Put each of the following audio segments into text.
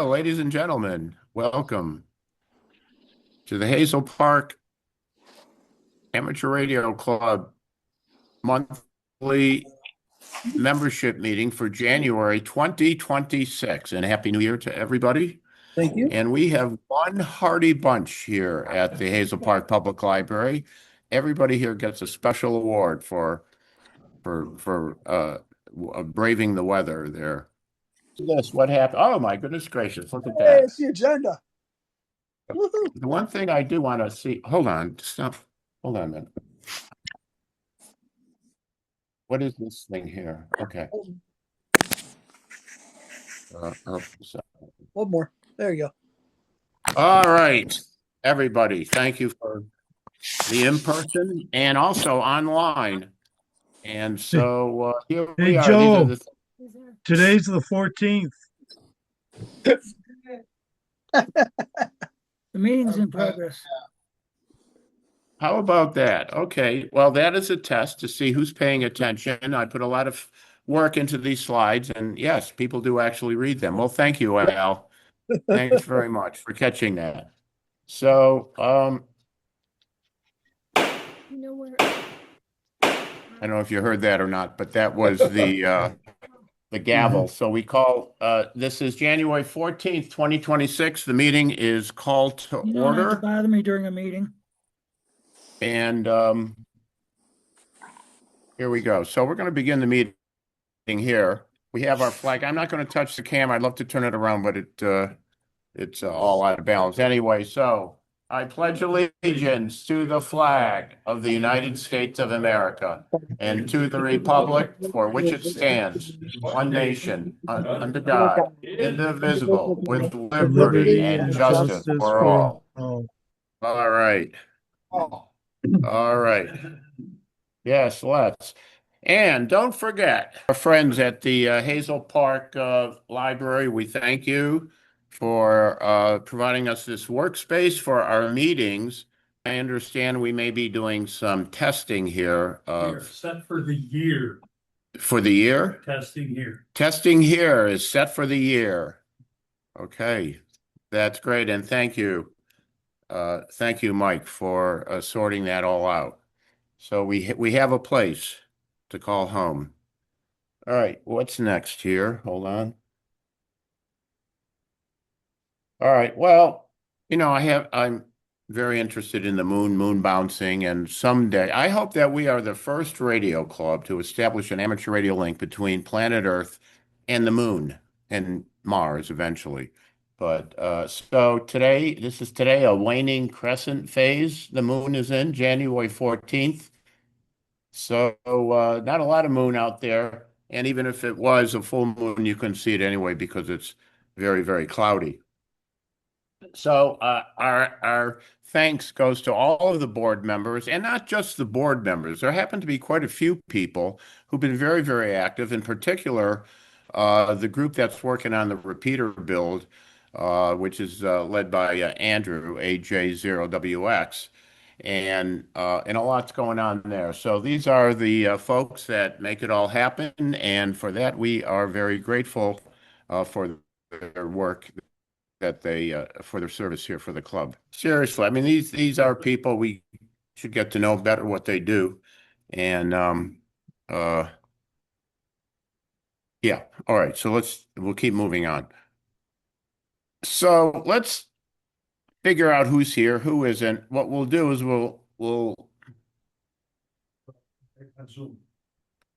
Well, ladies and gentlemen, welcome to the Hazel Park Amateur Radio Club monthly membership meeting for January 2026. And Happy New Year to everybody. Thank you. And we have one hearty bunch here at the Hazel Park Public Library. Everybody here gets a special award for braving the weather there. This, what happened? Oh my goodness gracious, look at Hey, that. it's the agenda. Woohoo. The one thing I do want to see, hold on, stop. Hold on a minute. What is this thing here? Okay. One more. There you go. All right, everybody, thank you for the in-person and also online. And so here we are. Joe, today's the 14th. The meeting's in progress. How about that? Okay, well, that is a test to see who's paying attention. I put a lot of work into these slides, and yes, people do actually read them. Well, thank you, Al. Thanks very much for catching that. So, I don't know if you heard that or not, but that was the gavel. So we call this is January 14th, 2026. The meeting is called to You don't have order. to bother me during a meeting. And here we go. So we're going to begin the meeting here. We have our flag. I'm not going to touch the camera. I'd love to turn it around, but it's all out of balance anyway. So I pledge allegiance to the flag of the United States of America and to the republic for which it stands, one nation, under God, indivisible, with liberty and justice for all. All right. All right. Yes, let's. And don't forget, our friends at the Hazel Park Library, we thank you for providing us this workspace for our meetings. I understand we may be doing some testing here. We're set for the year. For the year? Testing here. Testing here is set for the year. Okay, that's great. And thank you. Thank you, Mike, for sorting that all out. So we have a place to call home. All right, what's next here? Hold on. All right, well, you know, I'm very interested in the moon bouncing, and someday I hope that we are the first radio club to establish an amateur radio link between planet Earth and the moon and Mars eventually. But so today, this is today a waning crescent phase. The moon is in January 14th. So not a lot of moon out there. And even if it was a full moon, you couldn't see it anyway because it's very, very cloudy. So our thanks goes to all of the board members, and not just the board members. There happen to be quite a few people who've been very, very active, in particular, the group that's working on the repeater build, which is led by Andrew, AJ0WX, and a lot's going on there. So these are the folks that make it all happen, and for that we are very grateful for their work that they for their service here for the club. Seriously, I mean these are people we should get to know better what they do, and yeah. All right, so we'll keep moving on. So let's figure out who's here, who isn't. What we'll do is we'll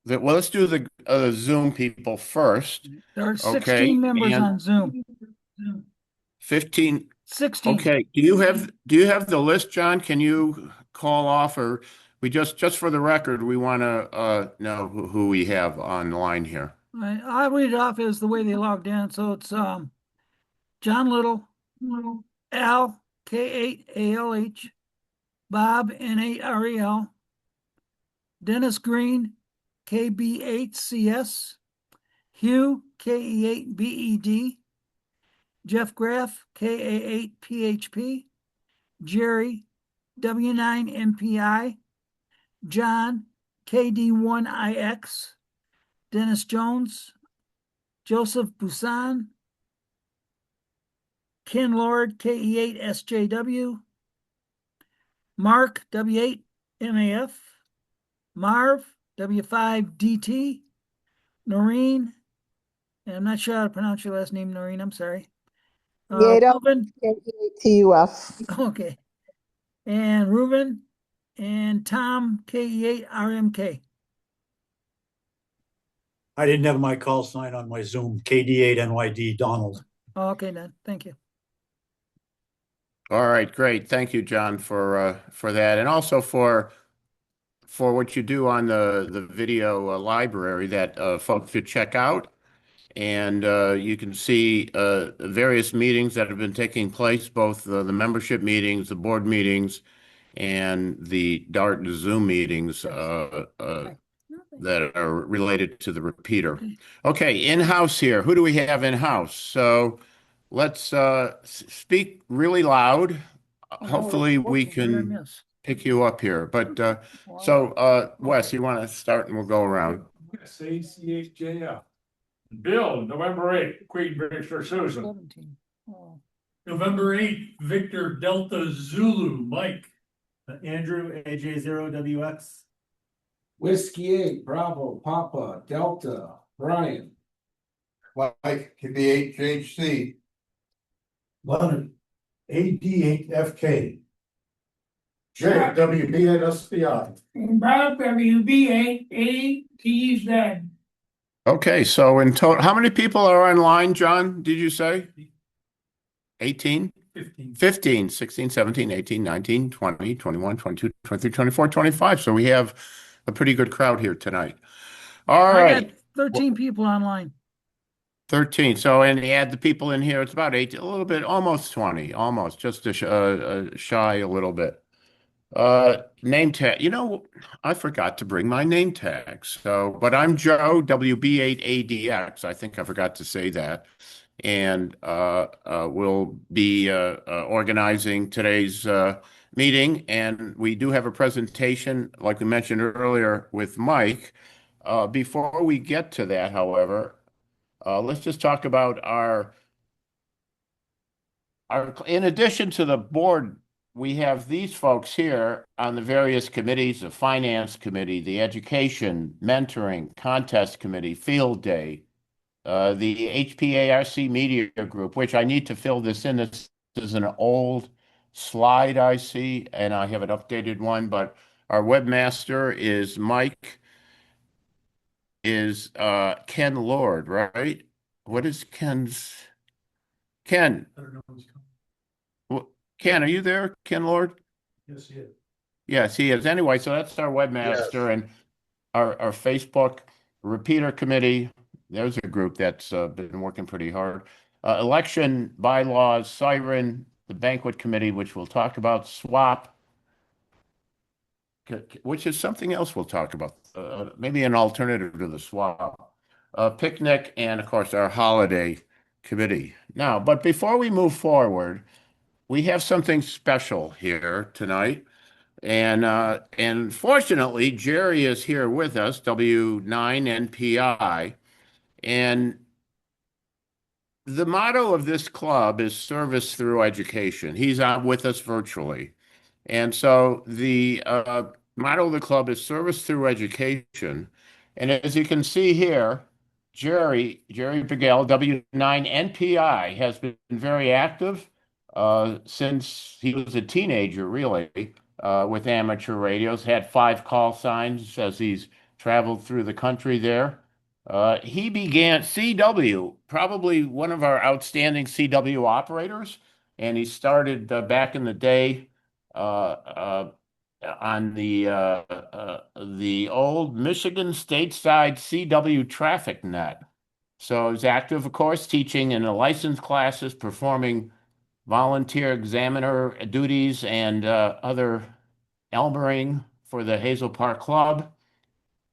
let's do the Zoom people first. There are 16 members on Zoom. 15. 16. Okay. Do you have the list, John? Can you call off, or we just for the record, we want to know who we have online here. Right. I'll read it off as the way they logged in. So it's John Little, Al K8ALH, Bob N8REL, Dennis Green KB8CS, Hugh KE8BED, Jeff Graff KA8PHP, Jerry W9MPI, John KD1IX, Dennis Jones, Joseph Busan, Ken Lord, KE8SJW, Mark, W8MAF, Marv, W5DT, Noreen, and I'm not sure how to pronounce your last name, Noreen, I'm sorry. Yedo, Ruben, TUF. okay, and Ruben, and Tom, KE8RMK. I didn't have my call sign on my Zoom, KD8NYD Donald. Okay, then, thank you. All right, great. Thank you, John, for that, and also for what you do on the video library that folks should check out. And you can see various meetings that have been taking place, both the membership meetings, the board meetings, and the DART Zoom meetings that are related to the repeater. Okay, in-house here. Who do we have in-house? So let's speak really loud. Hopefully we can pick you up here. But Wes, you want to start and we'll go around. Yes, ACHJF. Bill, November 8th, Queen Victor Susan. 17. Oh. November 8th, Victor Delta Zulu, Mike. Andrew, AJ0WX. Whiskey 8, Bravo, Papa, Delta, Brian. Mike, KB8 JHC. Leonard, AD8FK. Jack, WB8SBI. Bob, WB8ATZ. Okay, so in total, how many people are online, John? Did you say? 18? 15, 16, 17, 18, 19, 20, 21, 22, 23, 24, 25. So we have a pretty good crowd here tonight. All I right. got 13 people online. 13. So, and add the people in here, it's about 8, a little bit, almost 20, almost, just shy a little bit. Name tag. You know, I forgot to bring my name tag. So, but I'm Joe, WB8ADX. I think I forgot to say that. And we'll be organizing today's meeting. And we do have a presentation, like we mentioned earlier, with Mike. Before we get to that, however, let's just talk about our, in addition to the board, we have these folks here on the various committees, the finance committee, the education, mentoring, contest committee, field day, the HPARC media group, which I need to fill this in. This is an old slide I see, and I have an updated one, but our webmaster is Ken Lord, right? What is Ken's? Ken. I don't know who's coming. Ken, are you there, Ken Lord? Yes, he is. Yes, he is. Anyway, so that's our webmaster and our Facebook repeater committee. There's a group that's been working pretty hard. Election bylaws, Siren, the banquet committee, which we'll talk about, swap, which is something else we'll talk about, maybe an alternative to the swap, picnic, and of course our holiday committee. Now, but before we move forward, we have something special here tonight. And fortunately, Jerry is here with us, W9NPI. And the motto of this club is service through education. He's on with us virtually. And so the motto of the club is service through education. And as you can see here, Jerry Bigel, W9NPI, has been very active since he was a teenager, really, with amateur radios, had 5 call signs as he's traveled through the country there. He began CW, probably one of our outstanding CW operators, and he started back in the day on the old Michigan stateside CW traffic net. So he's active, of course, teaching in the license classes, performing volunteer examiner duties and other Elmering for the Hazel Park Club.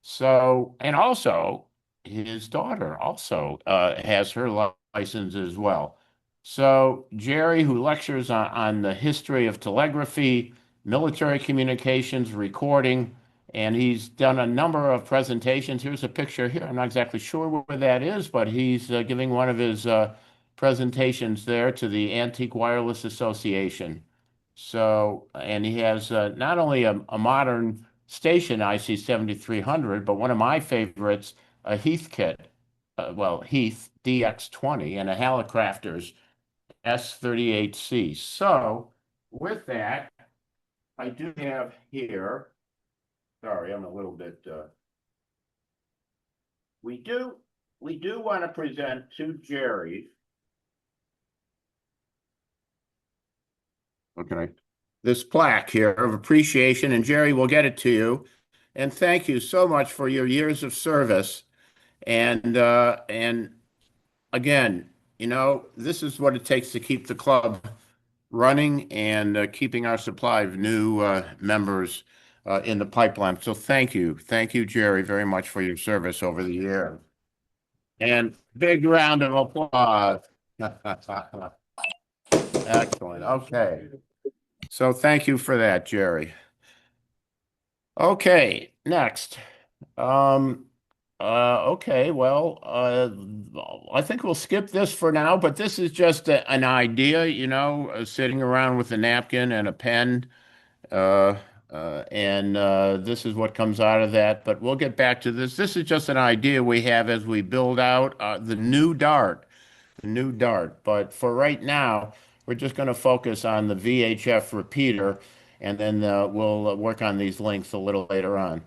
So, and also his daughter also has her license as well. So Jerry, who lectures on the history of telegraphy, military communications, recording, and he's done a number of presentations. Here's a picture here. I'm not exactly sure where that is, but he's giving one of his presentations there to the Antique Wireless Association. So, and he has not only a modern station IC 7300, but one of my favorites, a Heath kit, Heath DX20 and a Hallicrafters S38C. So, with that, I do have here, sorry, I'm a little bit, we do want to present to Jerry. Okay, this plaque here of appreciation, and Jerry will get it to you. And thank you so much for your years of service. And again, this is what it takes to keep the club running and keeping our supply of new members in the pipeline. So thank you, Jerry, very much for your service over the years. And big round of applause. Excellent. Okay. So thank you for that, Jerry. Okay, next. Okay, well, I think we'll skip this for now, but this is just an idea, sitting around with a napkin and a pen. This is what comes out of that, but we'll get back to this. This is just an idea we have as we build out the new Dart. But for right now, we're just going to focus on the VHF repeater, and then we'll work on these links a little later on.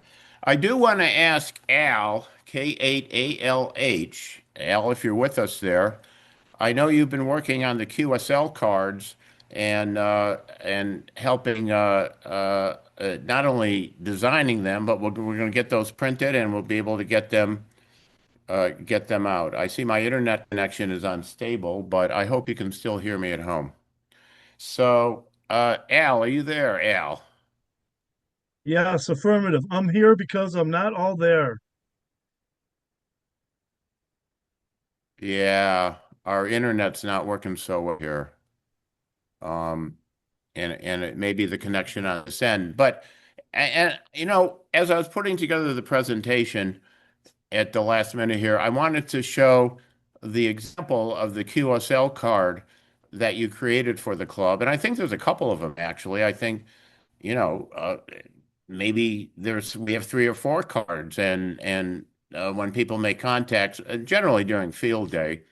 I do want to ask Al, K8ALH, Al, if you're with us there. I know you've been working on the QSL cards and helping not only designing them, but we're going to get those printed and we'll be able to get them out. I see my internet connection is unstable, but I hope you can still hear me at home. So, Al, are you there, Al? Yes, affirmative. I'm here because I'm not all there. Yeah, our internet's not working so well here. And it may be the connection on this end. But, as I was putting together the presentation at the last minute here, I wanted to show the example of the QSL card that you created for the club. And I think there's a couple of them, actually. I think, maybe we have 3 or 4 cards and when people make contacts, generally during field day,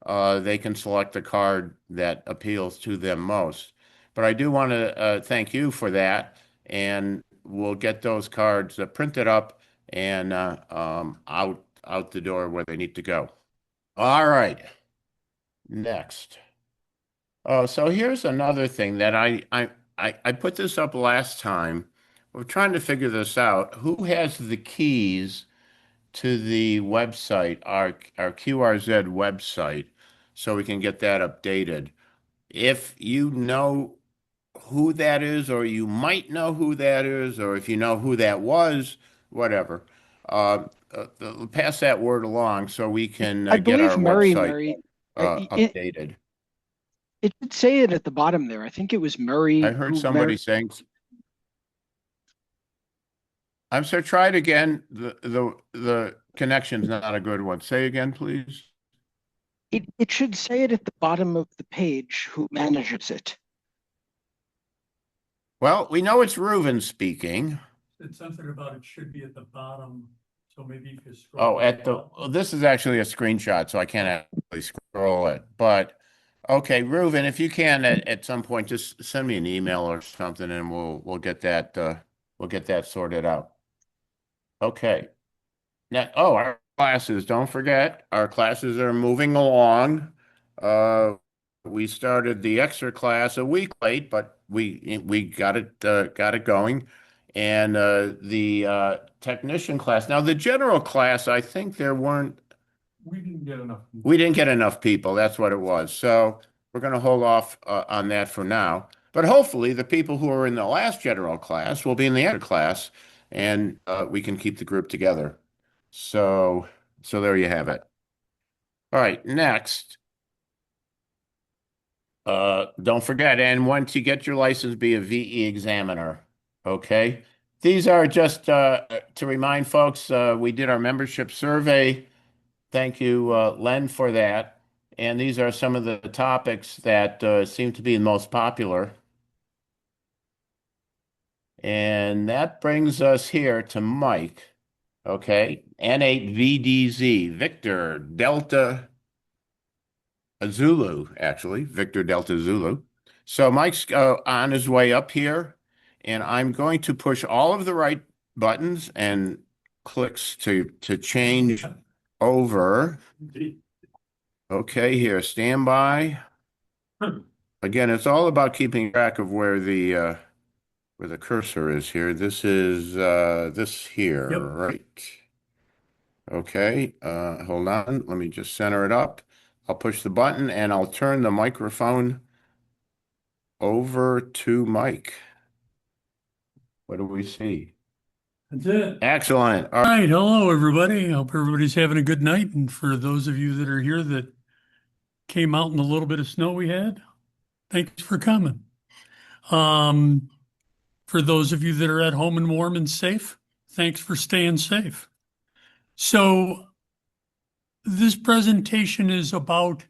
they can select the card that appeals to them most. But I do want to thank you for that, and we'll get those cards printed up and out the door where they need to go. All right, next. So here's another thing that I put this up last time. We're trying to figure this out. Who has the keys to the website, our QRZ website, so we can get that updated? If you know who that is, or you might know who that is, or if you know who that was, whatever, pass that word along so we can I get our believe Murray, website updated. It did say it at the bottom there. I think it was Murray. I heard somebody saying. I'm sorry, try it again. The connection's not a good one. Say again, please. It should say it at the bottom of the page who manages it. Well, we know it's Reuven speaking. It's something about it should be at the bottom, so maybe you could scroll. This is actually a screenshot, so I can't actually scroll it. But okay, Reuven, if you can at some point, just send me an email or something, and we'll get that sorted out. Okay. Now, our classes, don't forget, our classes are moving along. We started the extra class a week late, but we got it going. And the technician class. Now, the general class, I think we didn't get enough people. We didn't get enough people. That's what it was. So we're going to hold off on that for now. But hopefully the people who are in the last general class will be in the extra class, and we can keep the group together. So there you have it. All right, next. Don't forget, and once you get your license, be a VE examiner. Okay. These are just to remind folks, we did our membership survey. Thank you, Len, for that. And these are some of the topics that seem to be the most popular. And that brings us here to Mike. Okay, N8VDZ, Victor Delta Zulu, actually, Victor Delta Zulu. So Mike's on his way up here, and I'm going to push all of the right buttons and clicks to change over. Okay, here, stand by. Again, it's all about keeping track of where the cursor is here. This is this here, Yep. right? Okay, hold on. Let me just center it up. I'll push the button and I'll turn the microphone over to Mike. What do we see? That's it. Excellent. All right. Hello, everybody. I hope everybody's having a good night. And for those of you that are here that came out in the little bit of snow we had, thanks for coming. For those of you that are at home and warm and safe, thanks for staying safe. So this presentation is about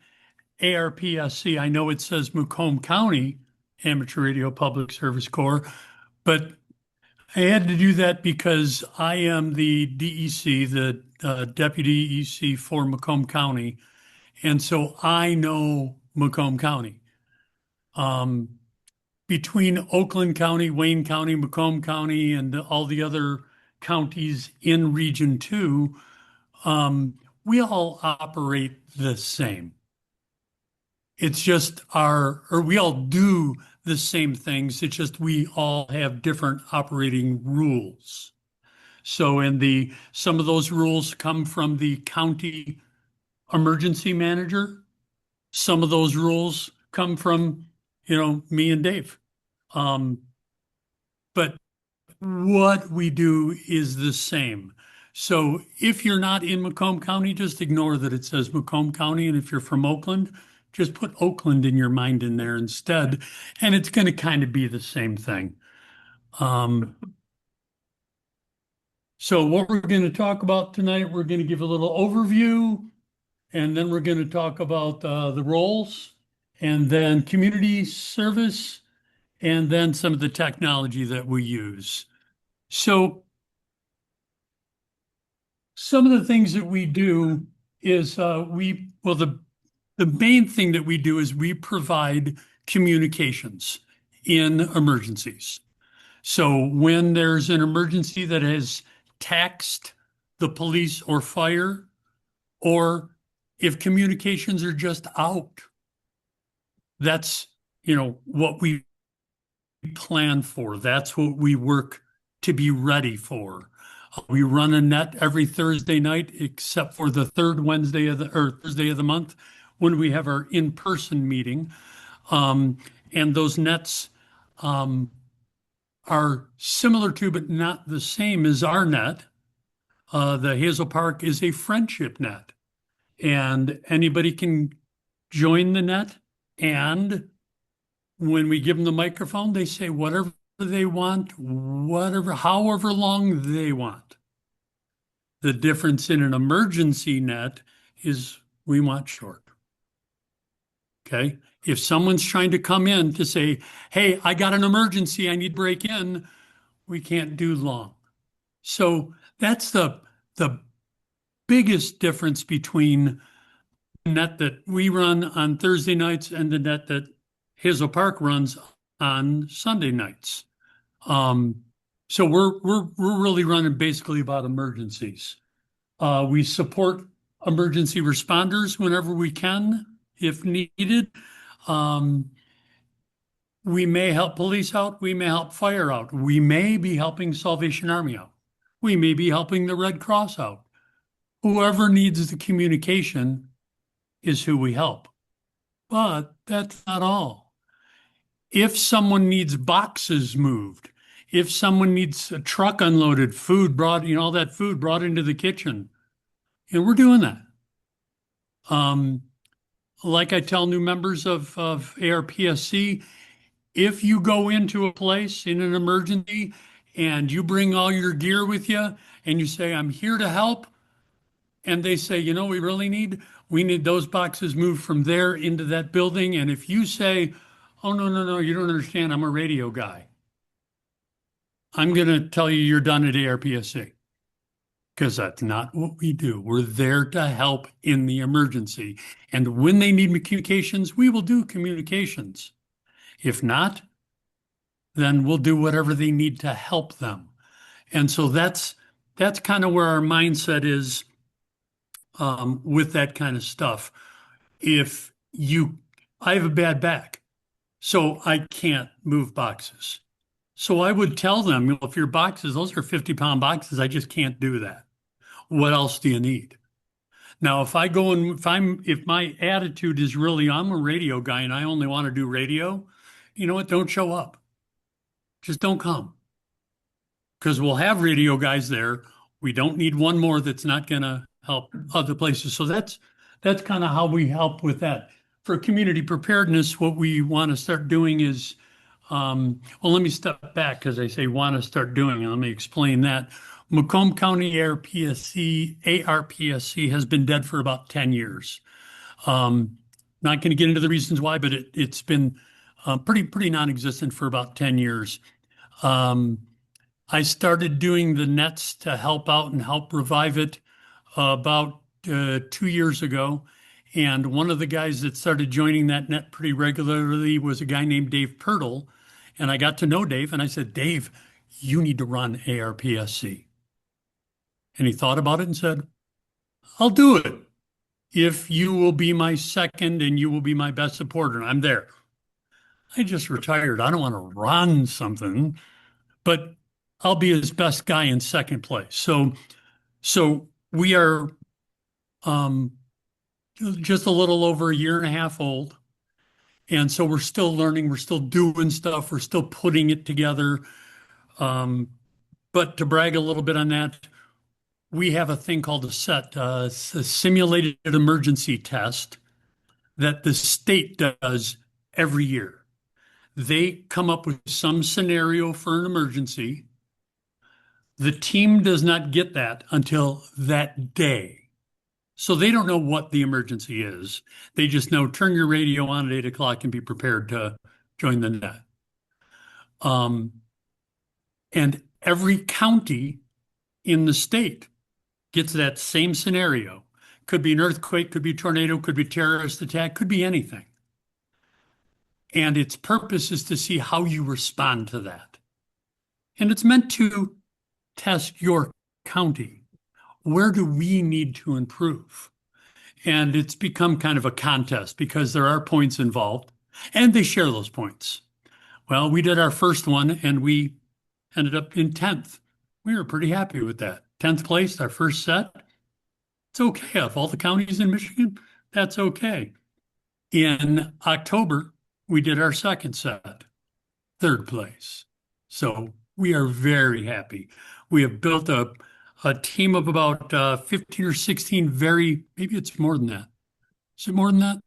ARPSC. I know it says Macomb County Amateur Radio Public Service Corps, but I had to do that because I am the DEC, the Deputy EC for Macomb County. And so I know Macomb County. Between Oakland County, Wayne County, Macomb County, and all the other counties in Region 2, we all operate the same. It's just we all do the same things. It's just we all have different operating rules. So some of those rules come from the county emergency manager. Some of those rules come from, me and Dave. But what we do is the same. So if you're not in Macomb County, just ignore that it says Macomb County. And if you're from Oakland, just put Oakland in your mind in there instead. And it's going to kind of be the same thing. So what we're going to talk about tonight, we're going to give a little overview, and then we're going to talk about the roles, and then community service, and then some of the technology that we use. So some of the things that we do is the main thing that we do is we provide communications in emergencies. So when there's an emergency that has taxed the police or fire, or if communications are just out, that's, what we plan for. That's what we work to be ready for. We run a net every Thursday night, except for the third Thursday of the month when we have our in-person meeting. And those nets are similar to, but not the same as our net. The Hazel Park is a friendship net, and anybody can join the net. And when we give them the microphone, they say whatever they want, however long they want. The difference in an emergency net is we want short. Okay. If someone's trying to come in to say, hey, I got an emergency, I need to break in, we can't do long. So that's the biggest difference between the net that we run on Thursday nights and the net that Hazel Park runs on Sunday nights. So we're really running basically about emergencies. We support emergency responders whenever we can, if needed. We may help police out. We may help fire out. We may be helping Salvation Army out. We may be helping the Red Cross out. Whoever needs the communication is who we help. But that's not all. If someone needs boxes moved, if someone needs a truck unloaded, food brought, all that food brought into the kitchen, we're doing that. Like I tell new members of ARPSC, if you go into a place in an emergency and you bring all your gear with you and you say, I'm here to help, and they say, you know, we need those boxes moved from there into that building. And if you say, oh, no, you don't understand, I'm a radio guy, I'm going to tell you you're done at ARPSC. Because that's not what we do. We're there to help in the emergency. And when they need communications, we will do communications. If not, then we'll do whatever they need to help them. And so that's kind of where our mindset is with that kind of stuff. I have a bad back, so I can't move boxes. So I would tell them, you know, if your boxes, those are 50-pound boxes, I just can't do that. What else do you need? Now, if my attitude is really, I'm a radio guy and I only want to do radio, you know what? Don't show up. Just don't come. Because we'll have radio guys there. We don't need one more that's not going to help other places. So that's kind of how we help with that. For community preparedness, what we want to start doing is, well, let me step back because I say want to start doing, and let me explain that. Macomb County ARPSC has been dead for about 10 years. Not going to get into the reasons why, but it's been pretty non-existent for about 10 years. I started doing the nets to help out and help revive it about 2 years ago. And one of the guys that started joining that net pretty regularly was a guy named Dave Pirtle. And I got to know Dave and I said, Dave, you need to run ARPSC. And he thought about it and said, I'll do it if you will be my second and you will be my best supporter. And I'm there. I just retired. I don't want to run something, but I'll be his best guy in second place. So we are just a little over a year and a half old. And so we're still learning, we're still doing stuff, we're still putting it together. But to brag a little bit on that, we have a thing called a simulated emergency test that the state does every year. They come up with some scenario for an emergency. The team does not get that until that day. So they don't know what the emergency is. They just know turn your radio on at 8 o'clock and be prepared to join the net. And every county in the state gets that same scenario. Could be an earthquake, could be a tornado, could be a terrorist attack, could be anything. And its purpose is to see how you respond to that. And it's meant to test your county. Where do we need to improve? And it's become kind of a contest because there are points involved and they share those points. Well, we did our first one and we ended up in 10th. We were pretty happy with that. 10th place, our first set. It's okay. Of all the counties in Michigan, that's okay. In October, we did our second set, 3rd place. So we are very happy. We have built a team of about 15 or 16 maybe it's more than that. Is it more than that?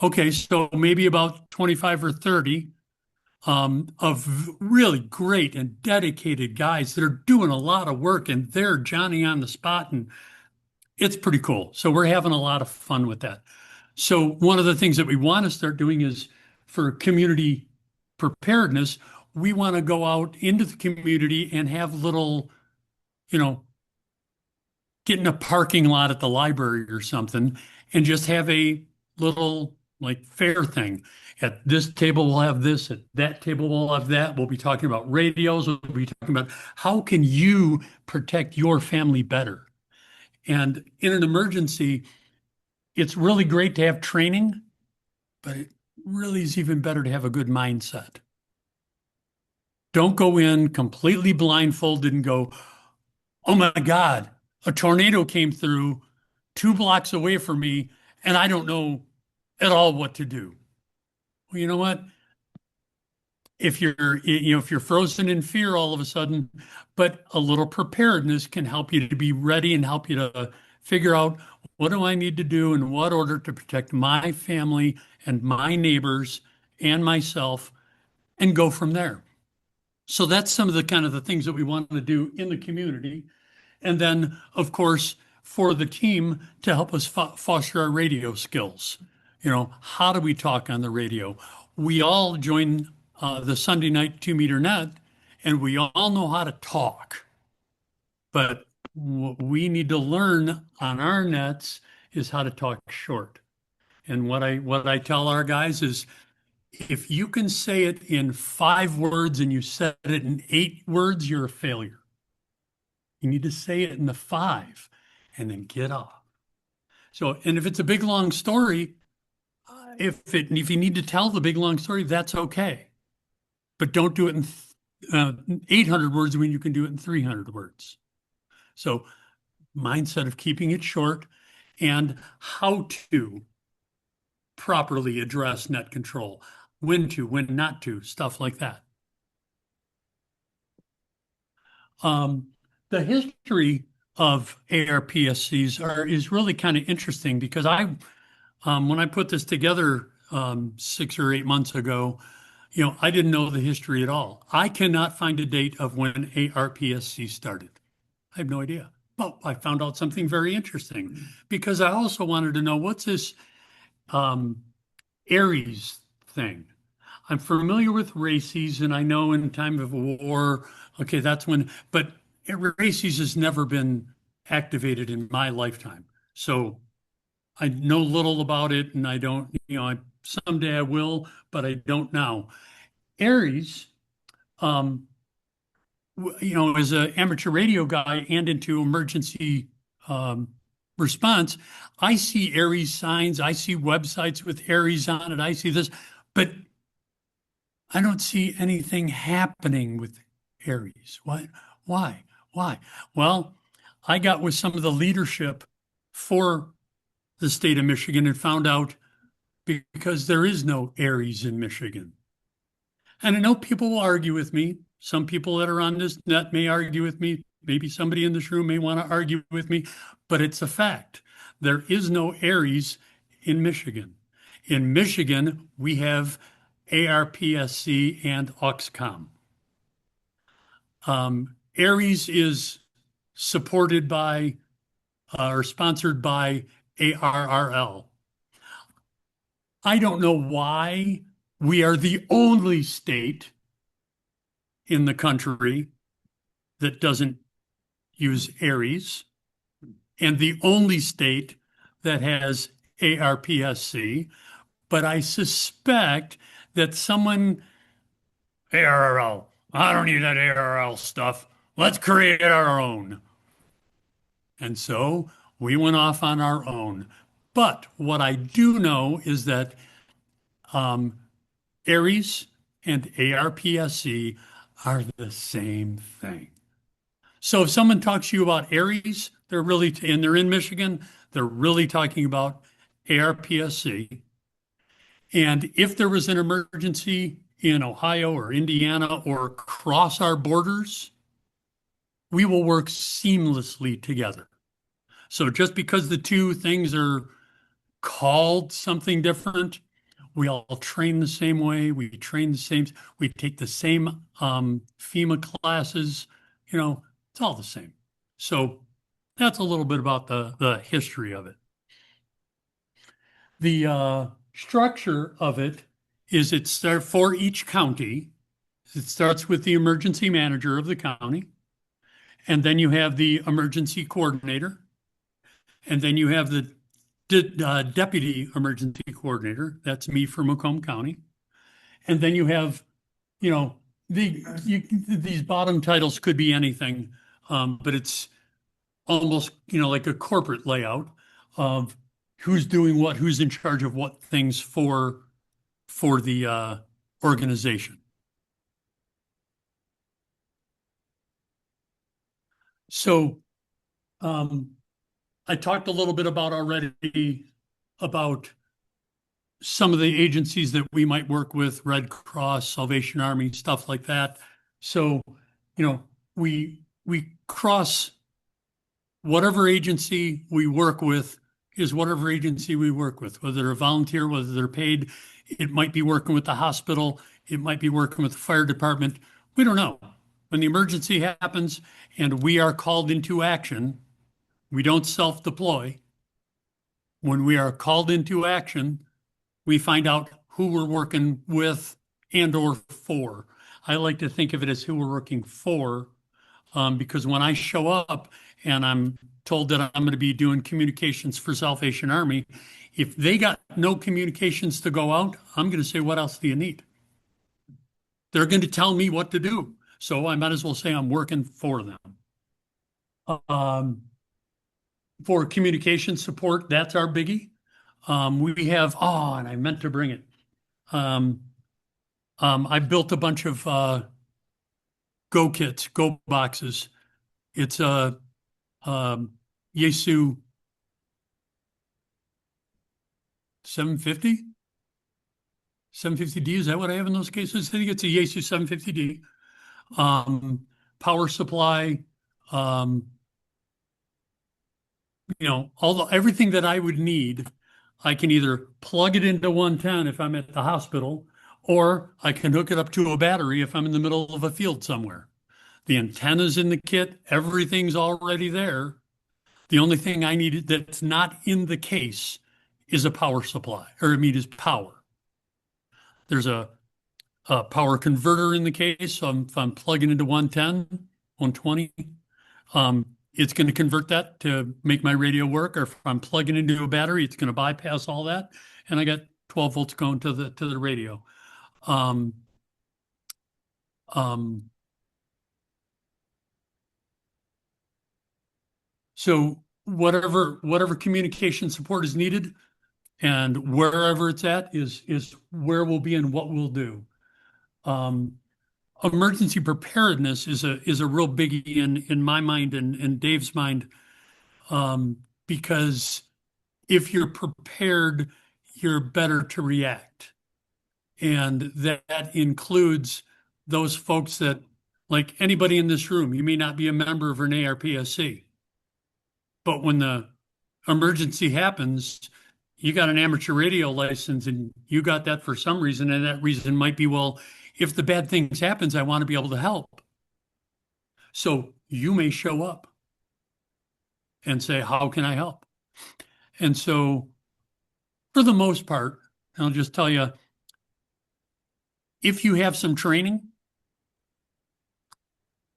Okay, so maybe about 25 or 30 of really great and dedicated guys that are doing a lot of work and they're Johnny on the spot, and it's pretty cool. So we're having a lot of fun with that. So one of the things that we want to start doing is for community preparedness, we want to go out into the community and have little, get in a parking lot at the library or something and just have a little like fair thing. At this table, we'll have this. At that table, we'll have that. We'll be talking about radios. We'll be talking about how can you protect your family better. And in an emergency, it's really great to have training, but it really is even better to have a good mindset. Don't go in completely blindfolded and go, oh my God, a tornado came through 2 blocks away from me and I don't know at all what to do. Well, you know what? If you're frozen in fear all of a sudden, but a little preparedness can help you to be ready and help you to figure out what do I need to do in what order to protect my family and my neighbors and myself and go from there. So that's some of the kind of the things that we want to do in the community. And then, of course, for the team to help us foster our radio skills. You know, how do we talk on the radio? We all join the Sunday night 2-meter net, and we all know how to talk. But what we need to learn on our nets is how to talk short. And what I tell our guys is, if you can say it in 5 words and you said it in 8 words, you're a failure. You need to say it in the 5 and then get off. So, and if it's a big, long story, if you need to tell the big, long story, that's okay. But don't do it in 800 words when you can do it in 300 words. So mindset of keeping it short and how to properly address net control, when to, when not to, stuff like that. The history of ARPSCs is really kind of interesting because when I put this together 6 or 8 months ago, you know, I didn't know the history at all. I cannot find a date of when ARPSC started. I have no idea. Well, I found out something very interesting because I also wanted to know, what's this Aries thing? I'm familiar with races, and I know in time of war, okay, that's when, but races has never been activated in my lifetime. So I know little about it, and I don't, you know, someday I will, but I don't now. Aries, you know, as an amateur radio guy and into emergency response, I see Aries signs, I see websites with Aries on it, I see this, but I don't see anything happening with Aries. What? Why? Well, I got with some of the leadership for the state of Michigan and found out because there is no Aries in Michigan. And I know people will argue with me. Some people that are on this net may argue with me. Maybe somebody in this room may want to argue with me, but it's a fact. There is no Aries in Michigan. In Michigan, we have ARPSC and Auxcom. Aries is supported by or sponsored by ARRL. I don't know why we are the only state in the country that doesn't use Aries and the only state that has ARPSC, but I suspect that someone, ARRL, I don't need that ARRL stuff. Let's create our own. And so we went off on our own. But what I do know is that Aries and ARPSC are the same thing. So if someone talks to you about Aries, and they're in Michigan, they're really talking about ARPSC. And if there was an emergency in Ohio or Indiana or across our borders, we will work seamlessly together. So just because the two things are called something different, we all train the same way, we take the same FEMA classes, you know, it's all the same. So that's a little bit about the history of it. The structure of it is for each county. It starts with the emergency manager of the county, and then you have the emergency coordinator, and then you have the deputy emergency coordinator. That's me for Macomb County. And then you have, you know, these bottom titles could be anything, but it's almost, you know, like a corporate layout of who's doing what, who's in charge of what things for the organization. So I talked a little bit about some of the agencies that we might work with, Red Cross, Salvation Army, stuff like that. So, you know, we cross whatever agency we work with is whatever agency we work with, whether they're volunteer, whether they're paid. It might be working with the hospital. It might be working with the fire department. We don't know. When the emergency happens and we are called into action, We don't self-deploy. When we are called into action, we find out who we're working with and or for. I like to think of it as who we're working for, because when I show up and I'm told that I'm going to be doing communications for Salvation Army, if they got no communications to go out, I'm going to say, what else do you need? They're going to tell me what to do. So I might as well say I'm working for them. For communication support, that's our biggie. We have, and I meant to bring it. I built a bunch of Go kits, Go boxes. It's a Yaesu 750? 750D, is that what I have in those cases? I think it's a Yaesu 750D. Power supply, everything that I would need, I can either plug it into 110 if I'm at the hospital, or I can hook it up to a battery if I'm in the middle of a field somewhere. The antenna's in the kit, everything's already there. The only thing I need that's not in the case is a power supply, is power. There's a power converter in the case, so if I'm plugging into 110, 120, it's going to convert that to make my radio work, or if I'm plugging into a battery, it's going to bypass all that, and I got 12 volts going to the radio. So whatever communication support is needed, and wherever it's at is where we'll be and what we'll do. Emergency preparedness is a real biggie in my mind and Dave's mind, because if you're prepared, you're better to react. And that includes those folks that, like anybody in this room, you may not be a member of an ARPSC, but when the emergency happens, you got an amateur radio license and you got that for some reason, and that reason might be, well, if the bad things happens, I want to be able to help. So you may show up and say, how can I help? And so for the most part, I'll just tell you, if you have some training,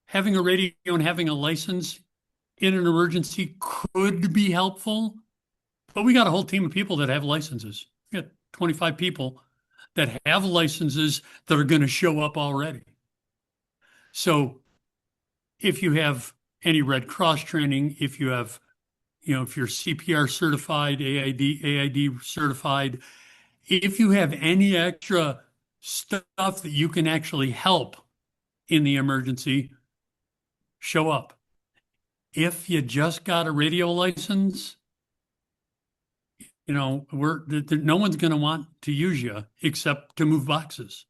having a radio and having a license in an emergency could be helpful, but we got a whole team of people that have licenses. We got 25 people that have licenses that are going to show up already. So if you have any Red Cross training, if you have, if you're CPR certified, AID certified, if you have any extra stuff that you can actually help in the emergency, show up. If you just got a radio license, no one's going to want to use you except to move boxes,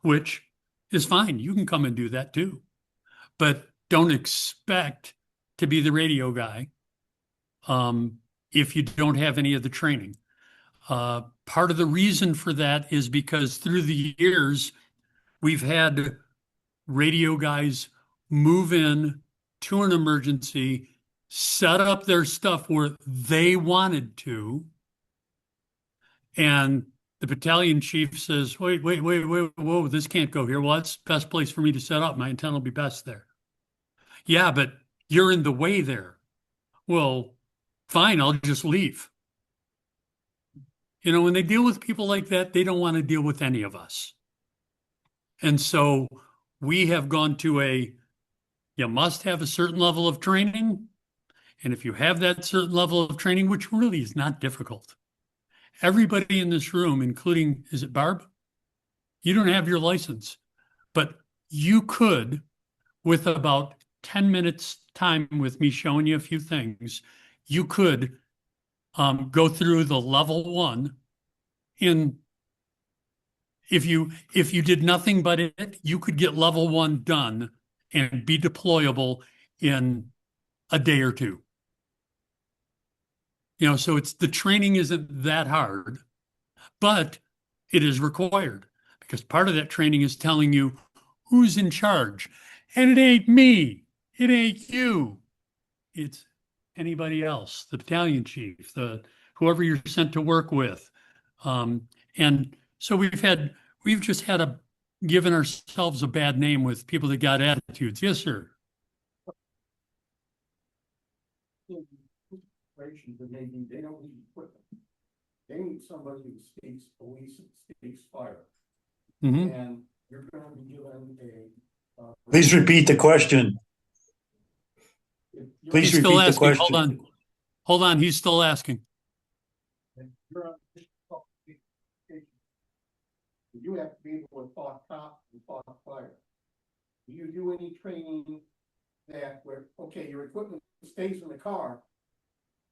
which is fine. You can come and do that too, but don't expect to be the radio guy if you don't have any of the training. Part of the reason for that is because through the years, we've had radio guys move in to an emergency, set up their stuff where they wanted to, and the battalion chief says, wait, whoa, this can't go here. Well, that's the best place for me to set up. My antenna will be best there. Yeah, but you're in the way there. Well, fine, I'll just leave. When they deal with people like that, they don't want to deal with any of us. And so we have gone to you must have a certain level of training. And if you have that certain level of training, which really is not difficult, everybody in this room, including, is it Barb? You don't have your license, but you could, with about 10 minutes time with me showing you a few things, you could go through the level 1 if you did nothing but it, you could get level 1 done and be deployable in a day or two. So the training isn't that hard, but it is required, because part of that training is telling you who's in charge. And it ain't me. It ain't you. It's anybody else, the battalion chief, whoever you're sent to work with. And so we've just given ourselves a bad name with people that got attitudes. Yes, sir. Maybe they don't need equipment. They need somebody who speaks police and speaks fire. Mhm. And you're gonna be given a. Please repeat the question. Please He's still repeat the asking. question. Hold on. He's still asking. You have to be able to talk cop and talk fire. Do you do any training okay, your equipment stays in the car,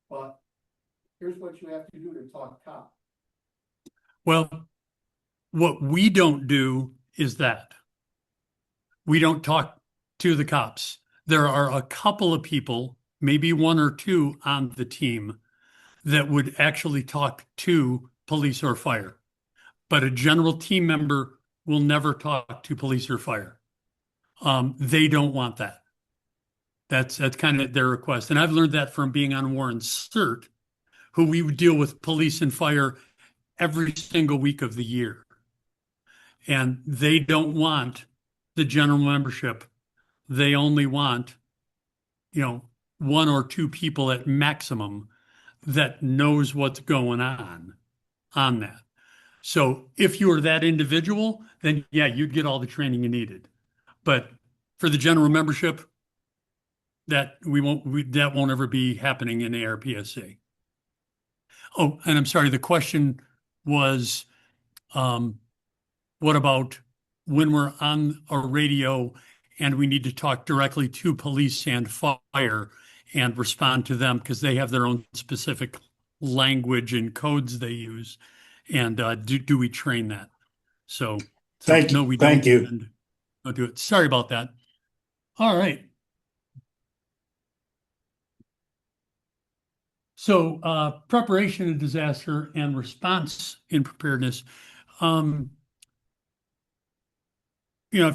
but here's what you have to do to talk cop? Well, what we don't do is that. We don't talk to the cops. There are a couple of people, maybe one or two on the team, that would actually talk to police or fire. But a general team member will never talk to police or fire. They don't want that. That's kind of their request. And I've learned that from being on Warren CERT, who we would deal with police and fire every single week of the year. And they don't want the general membership. They only want, one or two people at maximum that knows what's going on that. So if you were that individual, then yeah, you'd get all the training you needed. But for the general membership, that won't ever be happening in ARPSC. Oh, and I'm sorry, the question was, what about when we're on a radio and we need to talk directly to police and fire and respond to them because they have their own specific language and codes they use? And do we train that? So Thank you. No, we Thank don't. you. And don't do it. Sorry about that. All right. So preparation of disaster and response in preparedness. I've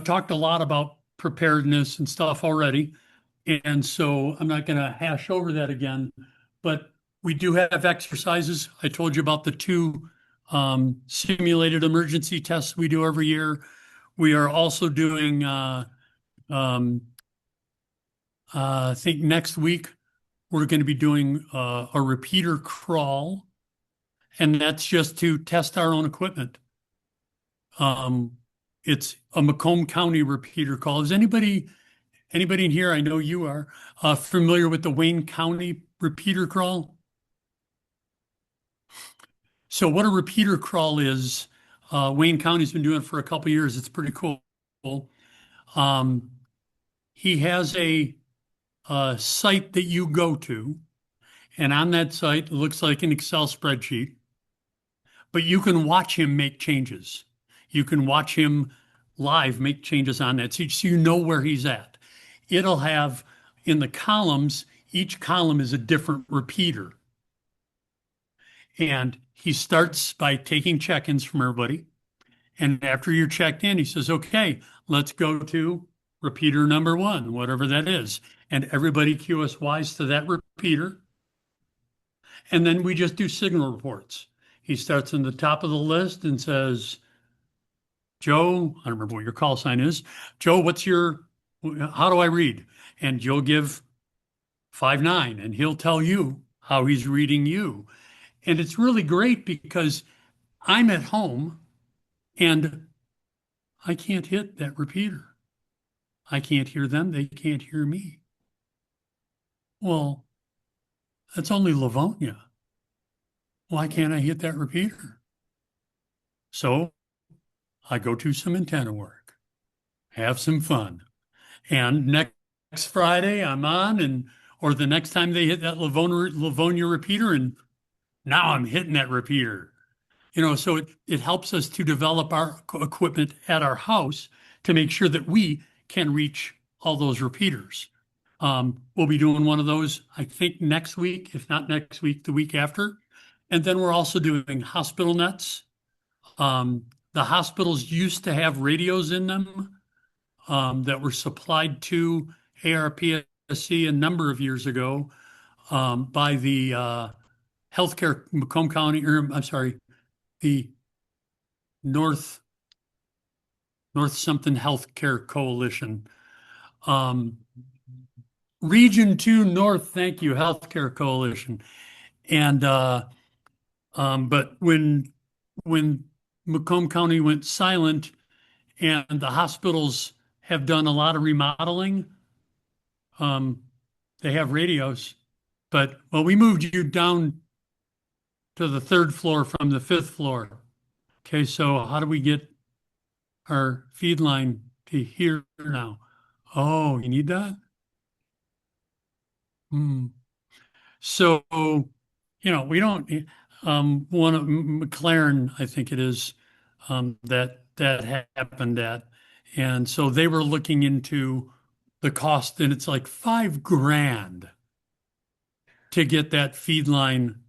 talked a lot about preparedness and stuff already, and so I'm not going to hash over that again, but we do have exercises. I told you about the 2 simulated emergency tests we do every year. We are also doing, I think next week, we're going to be doing a repeater crawl, and that's just to test our own equipment. It's a Macomb County repeater call. Is anybody in here, I know you are, familiar with the Wayne County repeater crawl? So what a repeater crawl is, Wayne County's been doing it for a couple of years. It's pretty cool. He has a site that you go to, and on that site, it looks like an Excel spreadsheet, but you can watch him make changes. You can watch him live make changes on that, so you know where he's at. It'll have in the columns, each column is a different repeater. And he starts by taking check-ins from everybody. And after you're checked in, he says, okay, let's go to repeater number 1, whatever that is. And everybody QSYs to that repeater. And then we just do signal reports. He starts in the top of the list and says, Joe, I don't remember what your call sign is. Joe, how do I read? And you'll give 5-9, and he'll tell you how he's reading you. And it's really great because I'm at home and I can't hit that repeater. I can't hear them. They can't hear me. Well, that's only Livonia. Why can't I hit that repeater? So I go do some antenna work, have some fun. And next Friday I'm on, or the next time they hit that Livonia repeater, and now I'm hitting that repeater. So it helps us to develop our equipment at our house to make sure that we can reach all those repeaters. We'll be doing one of those, I think, next week, if not next week, the week after. And then we're also doing hospital nets. The hospitals used to have radios in them that were supplied to ARPSC a number of years ago. by the healthcare Macomb County, or I'm sorry, the North something Healthcare Coalition. Region 2 North, thank you, Healthcare Coalition. And but when Macomb County went silent and the hospitals have done a lot of remodeling, they have radios. But well, we moved you down to the 3rd floor from the 5th floor. Okay, so how do we get our feed line to here now? Oh, you need that? So, we don't, one of McLaren, I think it is, that happened at. And so they were looking into the cost, and it's like $5,000 to get that feed line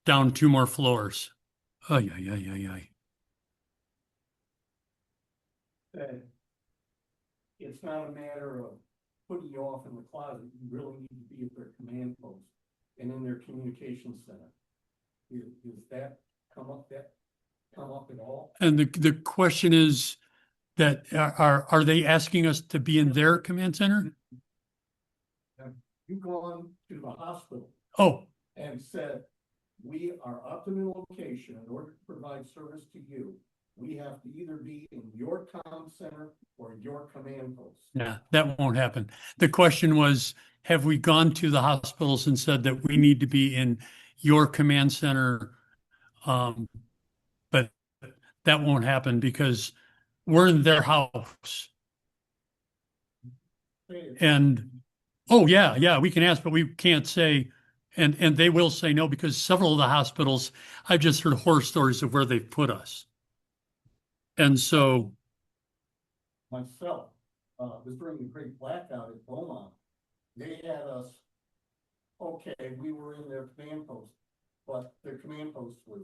down 2 more floors. Oh, yeah. It's not a matter of putting you off in the closet. You really need to be at their command post and in their communication center. Does that come up at all? And the question is that are they asking us to be in their command center? Have you gone to the hospital Oh, and said, we are up in a location in order to provide service to you? We have to either be in your comm center or your command post. yeah, that won't happen. The question was, have we gone to the hospitals and said that we need to be in your command center? But that won't happen because we're in their house. And, oh, yeah, we can ask, but we can't say, and they will say no, because several of the hospitals, I've just heard horror stories of where they've put us. And so, myself, was during the great blackout at Beaumont. They had us, okay, we were in their command post, but their command post was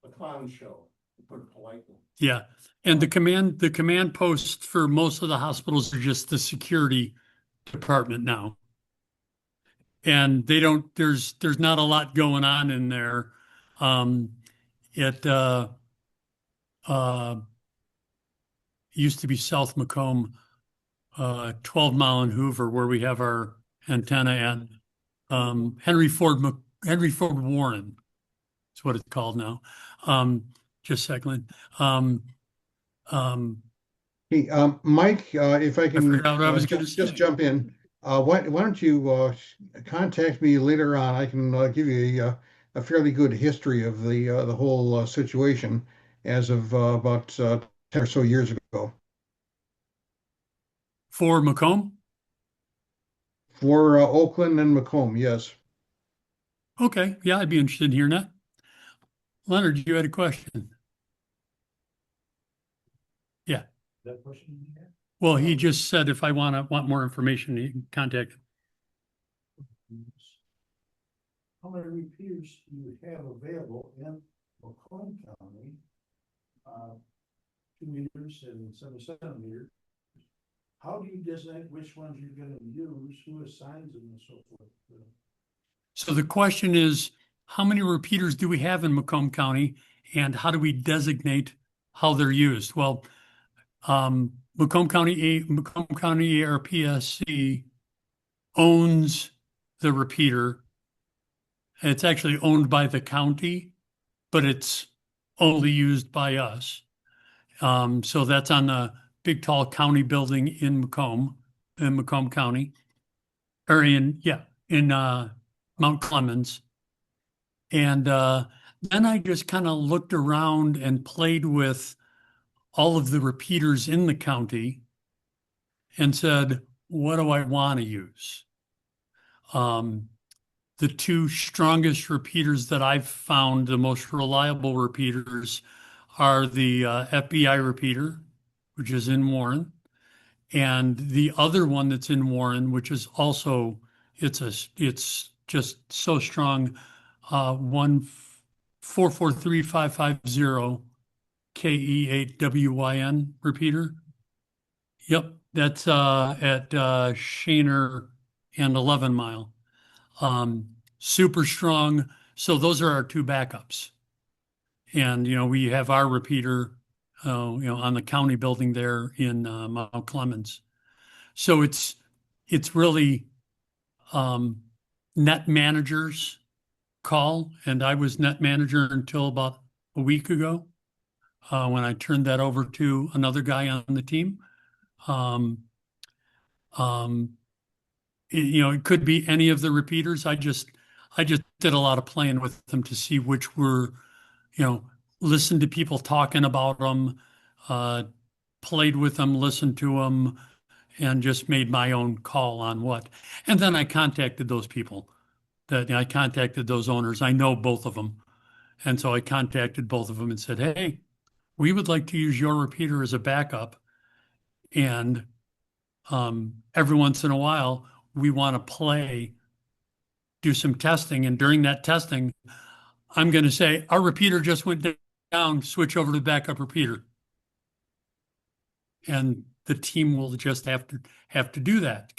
a clown show, to put it politely. yeah. And the command posts for most of the hospitals are just the security department now. And they don't, there's not a lot going on in there. It used to be South Macomb, 12 Mile and Hoover, where we have our antenna at. Henry Ford Warren. That's what it's called now. Just a second. Hey, Mike, if I can forgot what I was gonna just say. jump in, why don't you contact me later on? I can give you a fairly good history of the whole situation as of about 10 or so years ago. For Macomb? For Oakland and Macomb, yes. Okay, yeah, I'd be interested in hearing that. Leonard, you had a question? Yeah. That question? Well, he just said if I want more information, you can contact him. How many repeaters do you have available in Macomb County? 2 meters and 7 centimeters. How do you designate which ones you're going to use? Who assigns them and so forth? So the question is, how many repeaters do we have in Macomb County, and how do we designate how they're used? Well, Macomb County ARPSC owns the repeater. It's actually owned by the county, but it's only used by us. So that's on the big tall county building in Macomb County, or in Mount Clemens. And then I just kind of looked around and played with all of the repeaters in the county and said, what do I want to use? The 2 strongest repeaters that I've found, the most reliable repeaters, are the FBI repeater, which is in Warren, and the other one that's in Warren, which is also, it's just so strong, 1443550 KE8WYN repeater. Yep, that's at Shaner and 11 Mile. super strong. So those are our two backups. And, we have our repeater, on the county building there in Mount Clemens. So it's really net managers call. And I was net manager until about a week ago when I turned that over to another guy on the team. It could be any of the repeaters. I just did a lot of playing with them to see which were, listened to people talking about them, played with them, listened to them, and just made my own call on what. And then I contacted those people. I contacted those owners. I know both of them. And so I contacted both of them and said, hey, we would like to use your repeater as a backup. And every once in a while, we want to do some testing. And during that testing, I'm going to say, our repeater just went down, switch over to the backup repeater. And the team will just have to do that.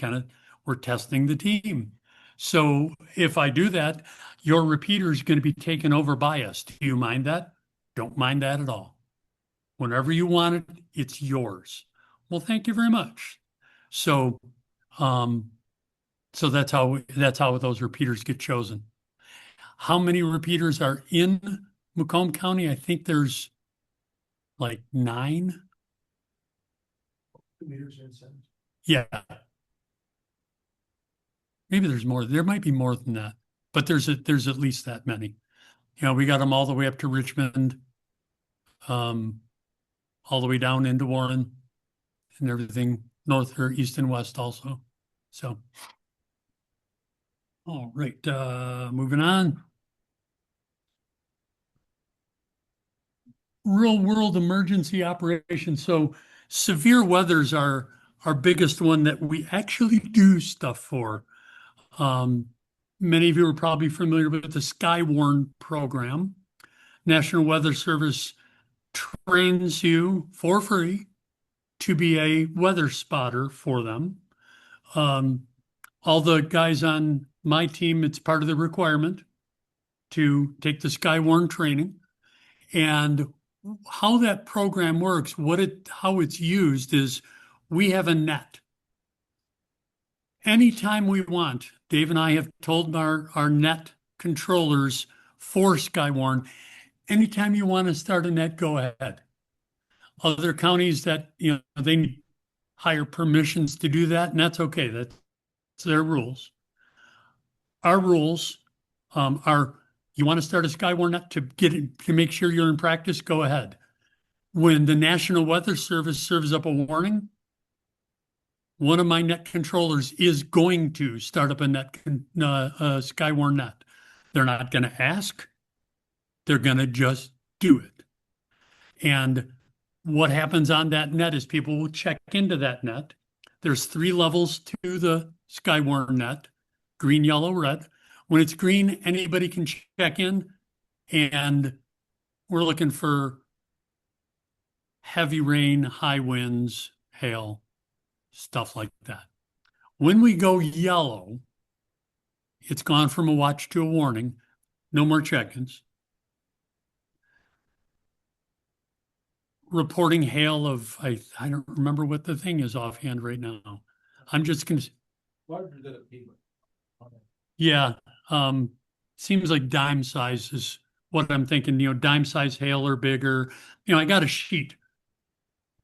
We're testing the team. So if I do that, your repeater is going to be taken over by us. Do you mind that? Don't mind that at all. Whenever you want it, it's yours. Well, thank you very much. So, so that's how those repeaters get chosen. How many repeaters are in Macomb County? I think there's like 9. Yeah. Maybe there's more. There might be more than that, but there's at least that many. We got them all the way up to Richmond, all the way down into Warren and everything, north or east and west also. So, all right, moving on. Real world emergency operations. So severe weathers are our biggest one that we actually do stuff for. Many of you are probably familiar with the Skywarn program. National Weather Service trains you for free to be a weather spotter for them. All the guys on my team, it's part of the requirement to take the Skywarn training. And how that program works, how it's used is we have a net. Anytime we want, Dave and I have told our net controllers for Skywarn, anytime you want to start a net, go ahead. Other counties that, they need higher permissions to do that, and that's okay. That's their rules. Our rules are, you want to start a Skywarn net to make sure you're in practice, go ahead. When the National Weather Service serves up a warning, one of my net controllers is going to start up a Skywarn net. They're not going to ask. They're going to just do it. And what happens on that net is people will check into that net. There's 3 levels to the Skywarn net: green, yellow, red. When it's green, anybody can check in, and we're looking for heavy rain, high winds, hail, stuff like that. When we go yellow, it's gone from a watch to a warning. No more check-ins. Reporting hail of, I don't remember what the thing is offhand right now. I'm just going to... Larger than a beaver. Yeah. Seems like dime size is what I'm thinking, dime size hail or bigger. I got a sheet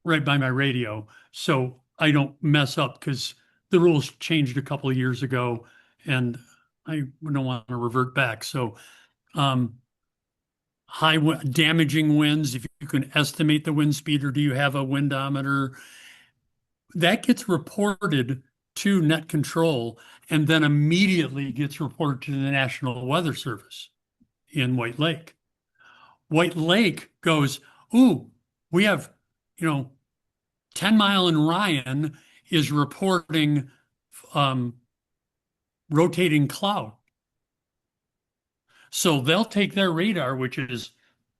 right by my radio, so I don't mess up, because the rules changed a couple of years ago and I don't want to revert back. So damaging winds, if you can estimate the wind speed, or do you have a windometer, that gets reported to net control and then immediately gets reported to the National Weather Service in White Lake. White Lake goes, ooh, we have, 10 Mile and Ryan is reporting rotating cloud. So they'll take their radar, which is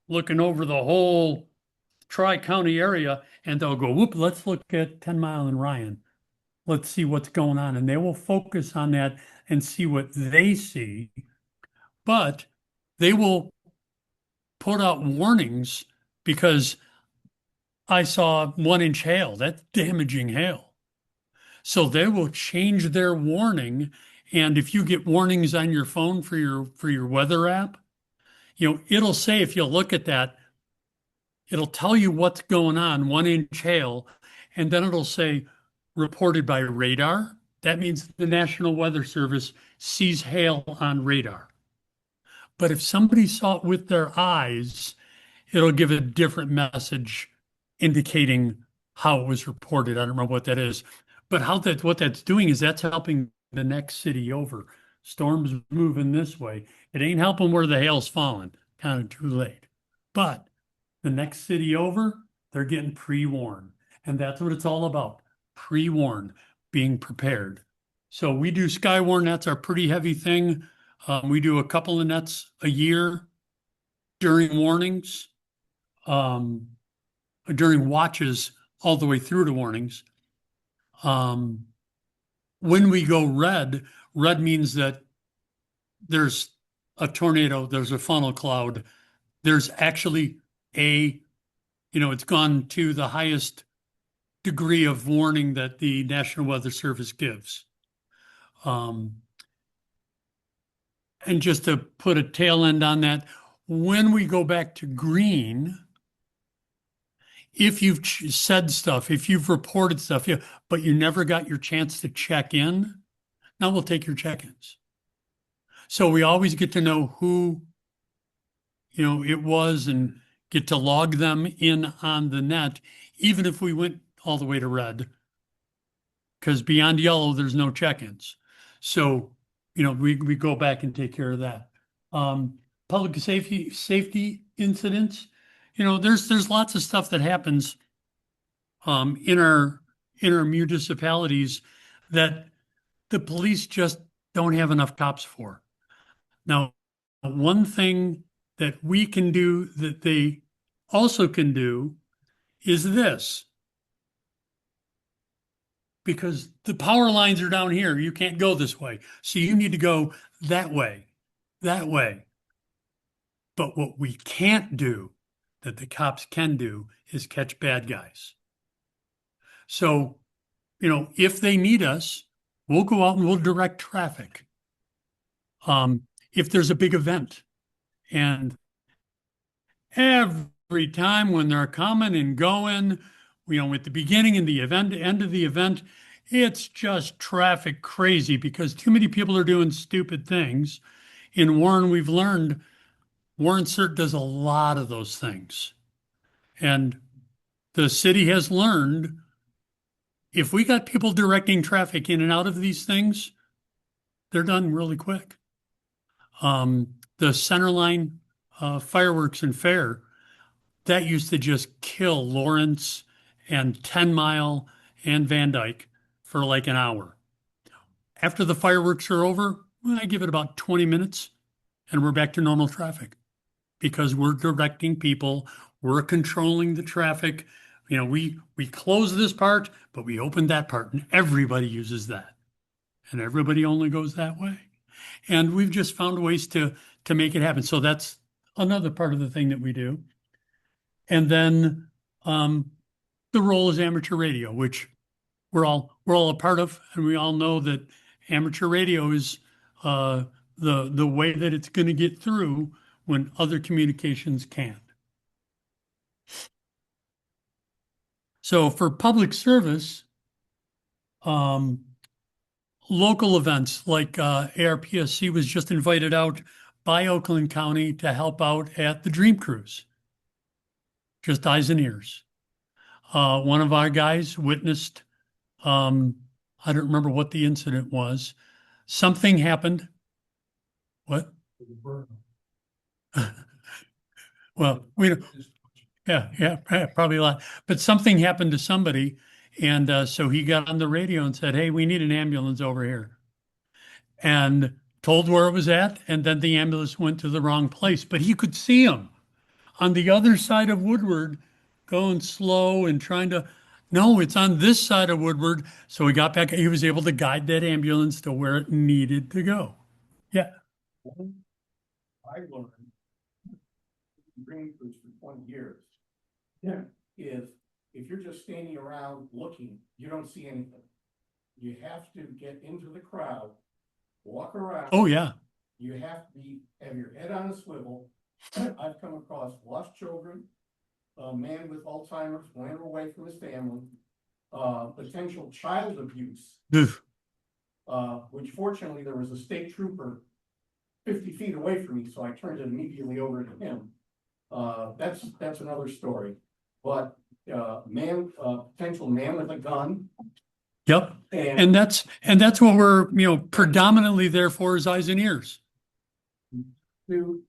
looking over the whole Tri-County area, and they'll go, whoop, let's look at 10 Mile and Ryan. let's see what's going on. And they will focus on that and see what they see. But they will put out warnings because I saw 1-inch hail. That's damaging hail. So they will change their warning. And if you get warnings on your phone for your weather app, it'll say, if you look at that, it'll tell you what's going on, 1-inch hail, and then it'll say reported by radar. That means the National Weather Service sees hail on radar. But if somebody saw it with their eyes, it'll give a different message indicating how it was reported. I don't remember what that is. But what that's doing is that's helping the next city over. Storms moving this way. It ain't helping where the hail's falling. Kind of too late. But the next city over, they're getting pre-warned. And that's what it's all about. Pre-warned, being prepared. So we do Skywarn. That's our pretty heavy thing. We do a couple of nets a year during warnings, during watches, all the way through to warnings. When we go red means that there's a tornado, there's a funnel cloud, there's actually it's gone to the highest degree of warning that the National Weather Service gives. And just to put a tail end on that, when we go back to green, if you've said stuff, if you've reported stuff, but you never got your chance to check in, now we'll take your check-ins. So we always get to know who, it was and get to log them in on the net, even if we went all the way to red, because beyond yellow, there's no check-ins. So, we go back and take care of that. Public safety incidents, there's lots of stuff that happens in our municipalities that the police just don't have enough cops for. Now, one thing that we can do that they also can do is this. Because the power lines are down here, you can't go this way. So you need to go that way. But what we can't do, that the cops can do, is catch bad guys. So, if they need us, we'll go out and we'll direct traffic. If there's a big event, and every time when they're coming and going, at the beginning and the event, end of the event, it's just traffic crazy because too many people are doing stupid things. In Warren, we've learned Warren CERT does a lot of those things. And the city has learned if we got people directing traffic in and out of these things, they're done really quick. The Centerline fireworks and fair, that used to just kill Lawrence and 10 Mile and Van Dyke for like an hour. After the fireworks are over, I give it about 20 minutes and we're back to normal traffic because we're directing people, we're controlling the traffic. We close this part, but we open that part and everybody uses that. And everybody only goes that way. And we've just found ways to make it happen. So that's another part of the thing that we do. And then the role is amateur radio, which we're all a part of, and we all know that amateur radio is the way that it's going to get through when other communications can't. So for public service, local events like ARPSC was just invited out by Oakland County to help out at the Dream Cruise. Just eyes and ears. One of our guys witnessed, I don't remember what the incident was. Something happened. What? Well, we don't. Yeah, probably a lot. But something happened to somebody, and so he got on the radio and said, "Hey, we need an ambulance over here," and told where it was at, and then the ambulance went to the wrong place. But he could see him on the other side of Woodward, going slow and trying to. No, it's on this side of Woodward. So he got back, he was able to guide that ambulance to where it needed to go. Yeah. I learned green foods for 20 years. Yeah. Is if you're just standing around looking, you don't see anything. You have to get into the crowd, walk around. Oh, yeah. You have to have your head on a swivel. I've come across lost children, a man with Alzheimer's ran away from his family, potential child abuse, which fortunately there was a state trooper 50 feet away from me, so I turned it immediately over to him. That's another story. But potential man with a gun. Yep. And that's what we're, predominantly there for is eyes and ears. You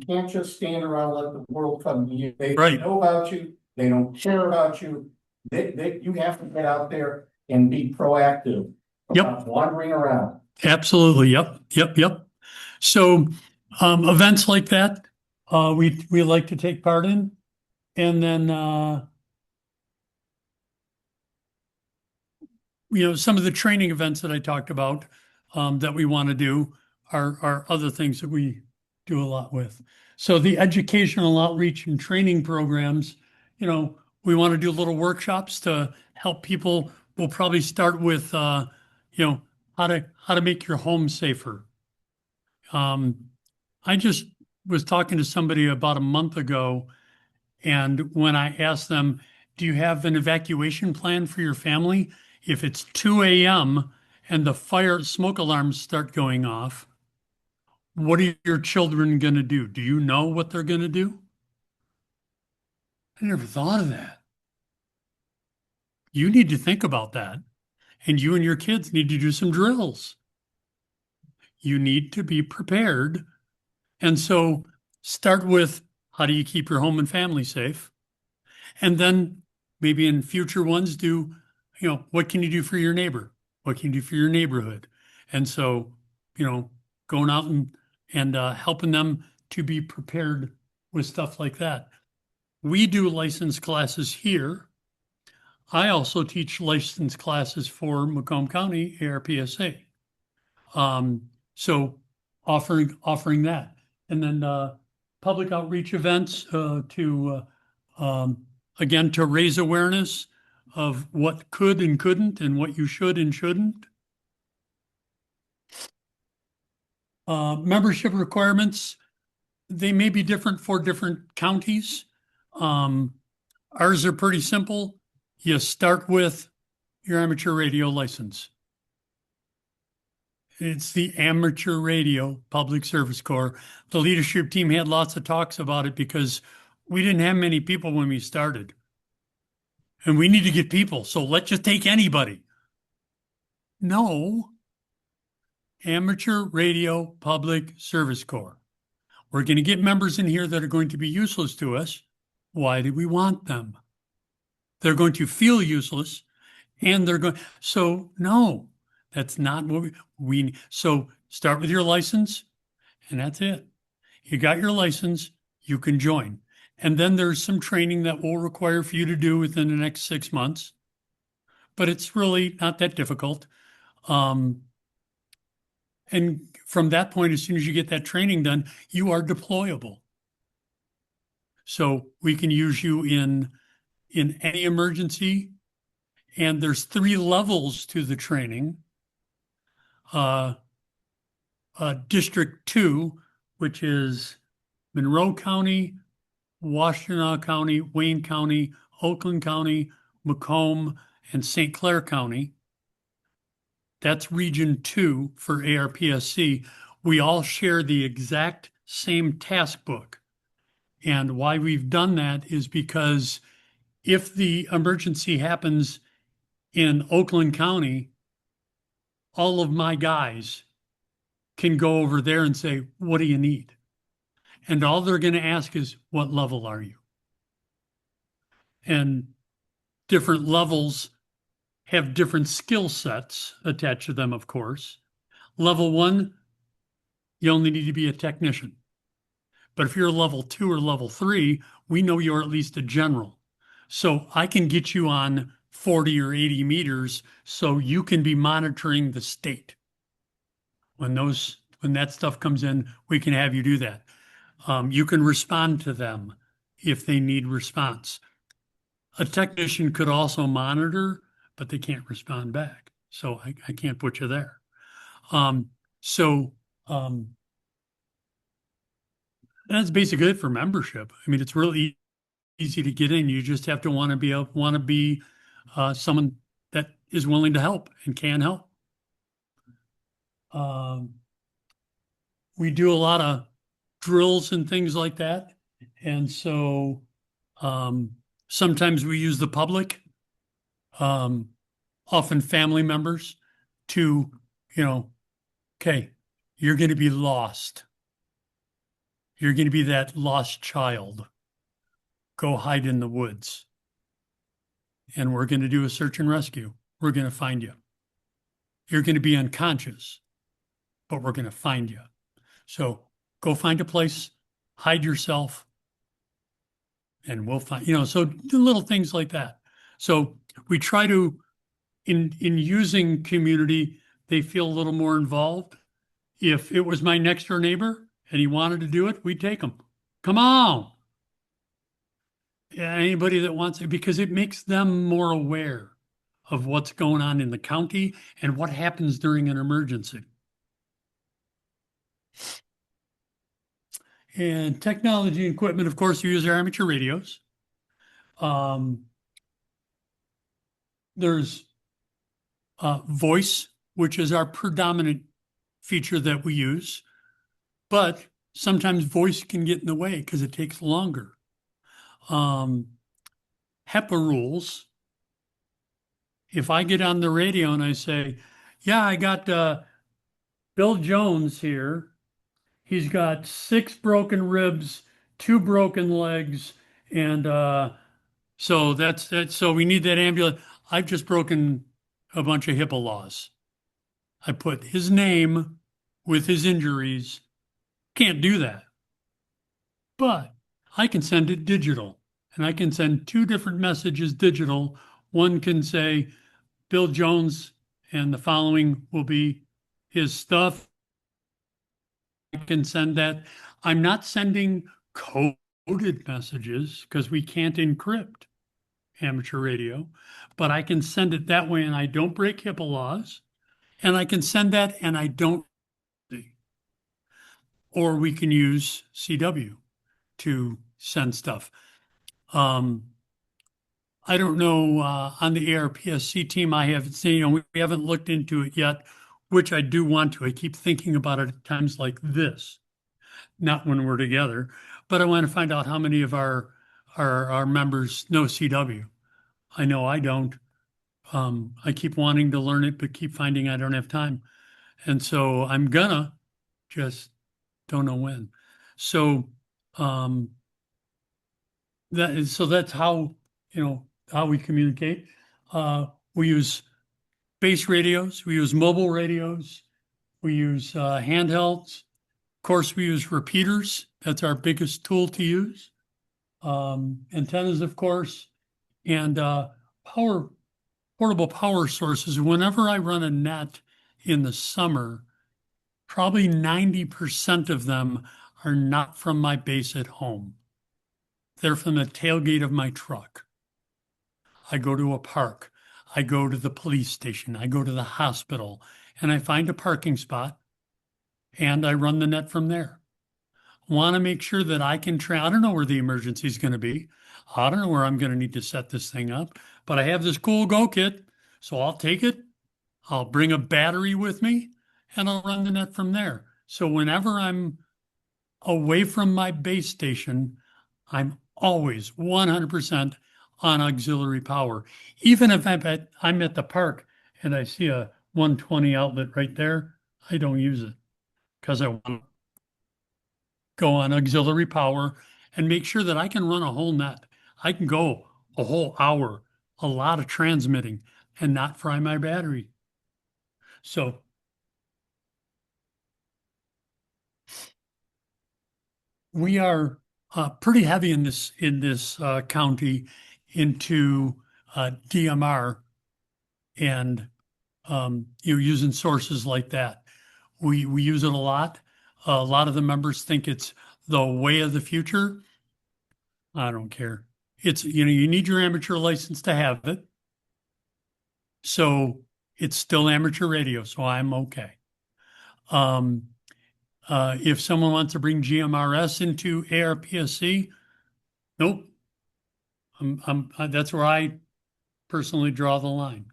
can't just stand around and let the world come to you. They Right. know about you. They don't care about you. You have to get out there and be proactive. Yep. Not wandering around. Absolutely. Yep. So, events like that, we like to take part in. And then, some of the training events that I talked about, that we want to do are other things that we do a lot with. So the educational outreach and training programs, we want to do little workshops to help people. We'll probably start with, how to make your home safer. I just was talking to somebody about a month ago, and when I asked them, do you have an evacuation plan for your family? If it's 2 a.m. and the fire smoke alarms start going off, what are your children going to do? Do you know what they're going to do? I never thought of that. You need to think about that. And you and your kids need to do some drills. You need to be prepared. And so start with, how do you keep your home and family safe? And then maybe in future ones do, what can you do for your neighbor? What can you do for your neighborhood? And so, going out and helping them to be prepared with stuff like that. We do license classes here. I also teach license classes for Macomb County ARPSA. So offering that. And then public outreach events to raise awareness of what could and couldn't and what you should and shouldn't. Membership requirements, they may be different for different counties. Ours are pretty simple. You start with your amateur radio license. It's the Amateur Radio Public Service Corps. The leadership team had lots of talks about it because we didn't have many people when we started. And we need to get people, so let's just take anybody. No. Amateur Radio Public Service Corps. We're going to get members in here that are going to be useless to us. Why do we want them? They're going to feel useless, and so no, that's not what we so start with your license, and that's it. You got your license, you can join. And then there's some training that we'll require for you to do within the next 6 months, but it's really not that difficult. And from that point, as soon as you get that training done, you are deployable. So we can use you in any emergency. And there's 3 levels to the training. District 2, which is Monroe County, Washtenaw County, Wayne County, Oakland County, Macomb, and St. Clair County. That's Region 2 for ARPSC. We all share the exact same task book. And why we've done that is because if the emergency happens in Oakland County, all of my guys can go over there and say, what do you need? And all they're going to ask is, what level are you? And different levels have different skill sets attached to them, of course. Level 1, you only need to be a technician. But if you're a level 2 or level 3, we know you're at least a general. So I can get you on 40 or 80 meters so you can be monitoring the state. When that stuff comes in, we can have you do that. You can respond to them if they need response. A technician could also monitor, but they can't respond back. So I can't put you there. That's basically it for membership. I mean, it's really easy to get in. You just have to want to be someone that is willing to help and can help. We do a lot of drills and things like that. And so sometimes we use the public, often family members, to, okay, you're going to be lost. You're going to be that lost child. Go hide in the woods. And we're going to do a search and rescue. We're going to find you. You're going to be unconscious, but we're going to find you. So go find a place, hide yourself, and we'll find, so do little things like that. So we try to, in using community, they feel a little more involved. If it was my next door neighbor and he wanted to do it, we'd take him. Come on. Yeah, anybody that wants it, because it makes them more aware of what's going on in the county and what happens during an emergency. And technology and equipment, of course, we use our amateur radios. There's voice, which is our predominant feature that we use. But sometimes voice can get in the way because it takes longer. HEPA rules. If I get on the radio and I say, yeah, I got Bill Jones here. He's got 6 broken ribs, 2 broken legs, and so that's that. So we need that ambulance. I've just broken a bunch of HIPAA laws. I put his name with his injuries. Can't do that. But I can send it digital, and I can send 2 different messages digital. One can say Bill Jones, and the following will be his stuff. I can send that. I'm not sending coded messages because we can't encrypt amateur radio, but I can send it that way and I don't break HIPAA laws, and I can send that and I don't. Or we can use CW to send stuff. I don't know, on the ARPSC team, I haven't seen, we haven't looked into it yet, which I do want to. I keep thinking about it at times like this, not when we're together, but I want to find out how many of our members know CW. I know I don't. I keep wanting to learn it, but keep finding I don't have time. And so I'm gonna, just don't know when. So that's how, how we communicate. We use base radios, we use mobile radios, we use handhelds. Of course, we use repeaters. That's our biggest tool to use. Antennas, of course, and portable power sources. Whenever I run a net in the summer, probably 90% of them are not from my base at home. They're from the tailgate of my truck. I go to a park. I go to the police station. I go to the hospital, and I find a parking spot, and I run the net from there. Want to make sure that I can I don't know where the emergency is going to be. I don't know where I'm going to need to set this thing up, but I have this cool Go kit, so I'll take it. I'll bring a battery with me, and I'll run the net from there. So whenever I'm away from my base station, I'm always 100% on auxiliary power. Even if I'm at the park and I see a 120 outlet right there, I don't use it because I want to go on auxiliary power and make sure that I can run a whole net. I can go a whole hour, a lot of transmitting, and not fry my battery. So we are pretty heavy in this county into DMR and using sources like that. We use it a lot. A lot of the members think it's the way of the future. I don't care. It's, you need your amateur license to have it. So it's still amateur radio, so I'm okay. If someone wants to bring GMRS into ARPSC, nope. That's where I personally draw the line.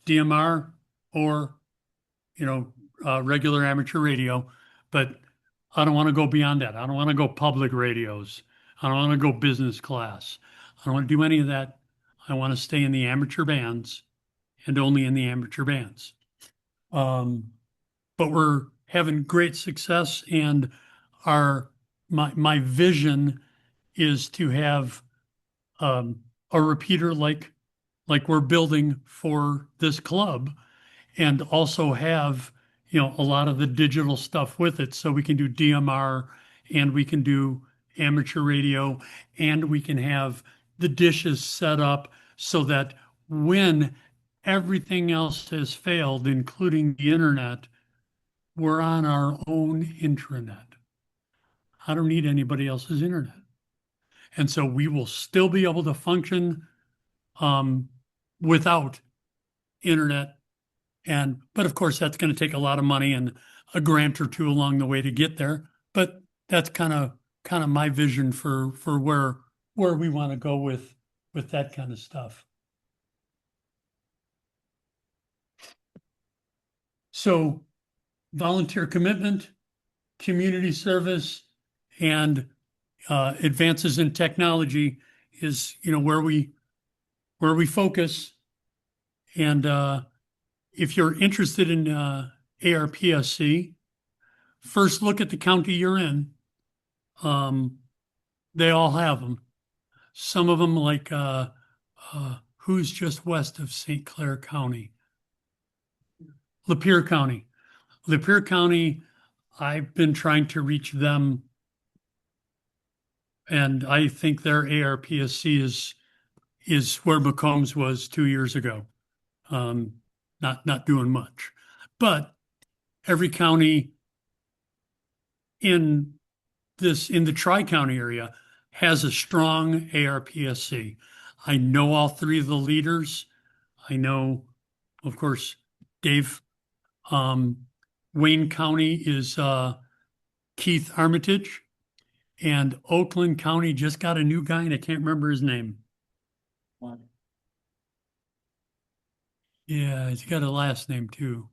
DMR or, regular amateur radio, but I don't want to go beyond that. I don't want to go public radios. I don't want to go business class. I don't want to do any of that. I want to stay in the amateur bands and only in the amateur bands. But we're having great success, and my vision is to have a repeater like we're building for this club, and also have a lot of the digital stuff with it, so we can do DMR and we can do amateur radio, and we can have the dishes set up so that when everything else has failed, including the internet, we're on our own intranet. I don't need anybody else's internet. And so we will still be able to function without internet. But of course, that's going to take a lot of money and a grant or two along the way to get there. But that's kind of my vision for where we want to go with that kind of stuff. So volunteer commitment, community service, and advances in technology is where we focus. And if you're interested in ARPSC, first look at the county you're in. They all have them. Some of them, like who's just west of St. Clair County? Lapeer County. Lapeer County, I've been trying to reach them, and I think their ARPSC is where McCombs was 2 years ago. Not doing much. But every county in the Tri-County area has a strong ARPSC. I know all three of the leaders. I know, of course, Dave. Wayne County is Keith Armitage, and Oakland County just got a new guy, and I can't remember his name. Yeah, he's got a last name too.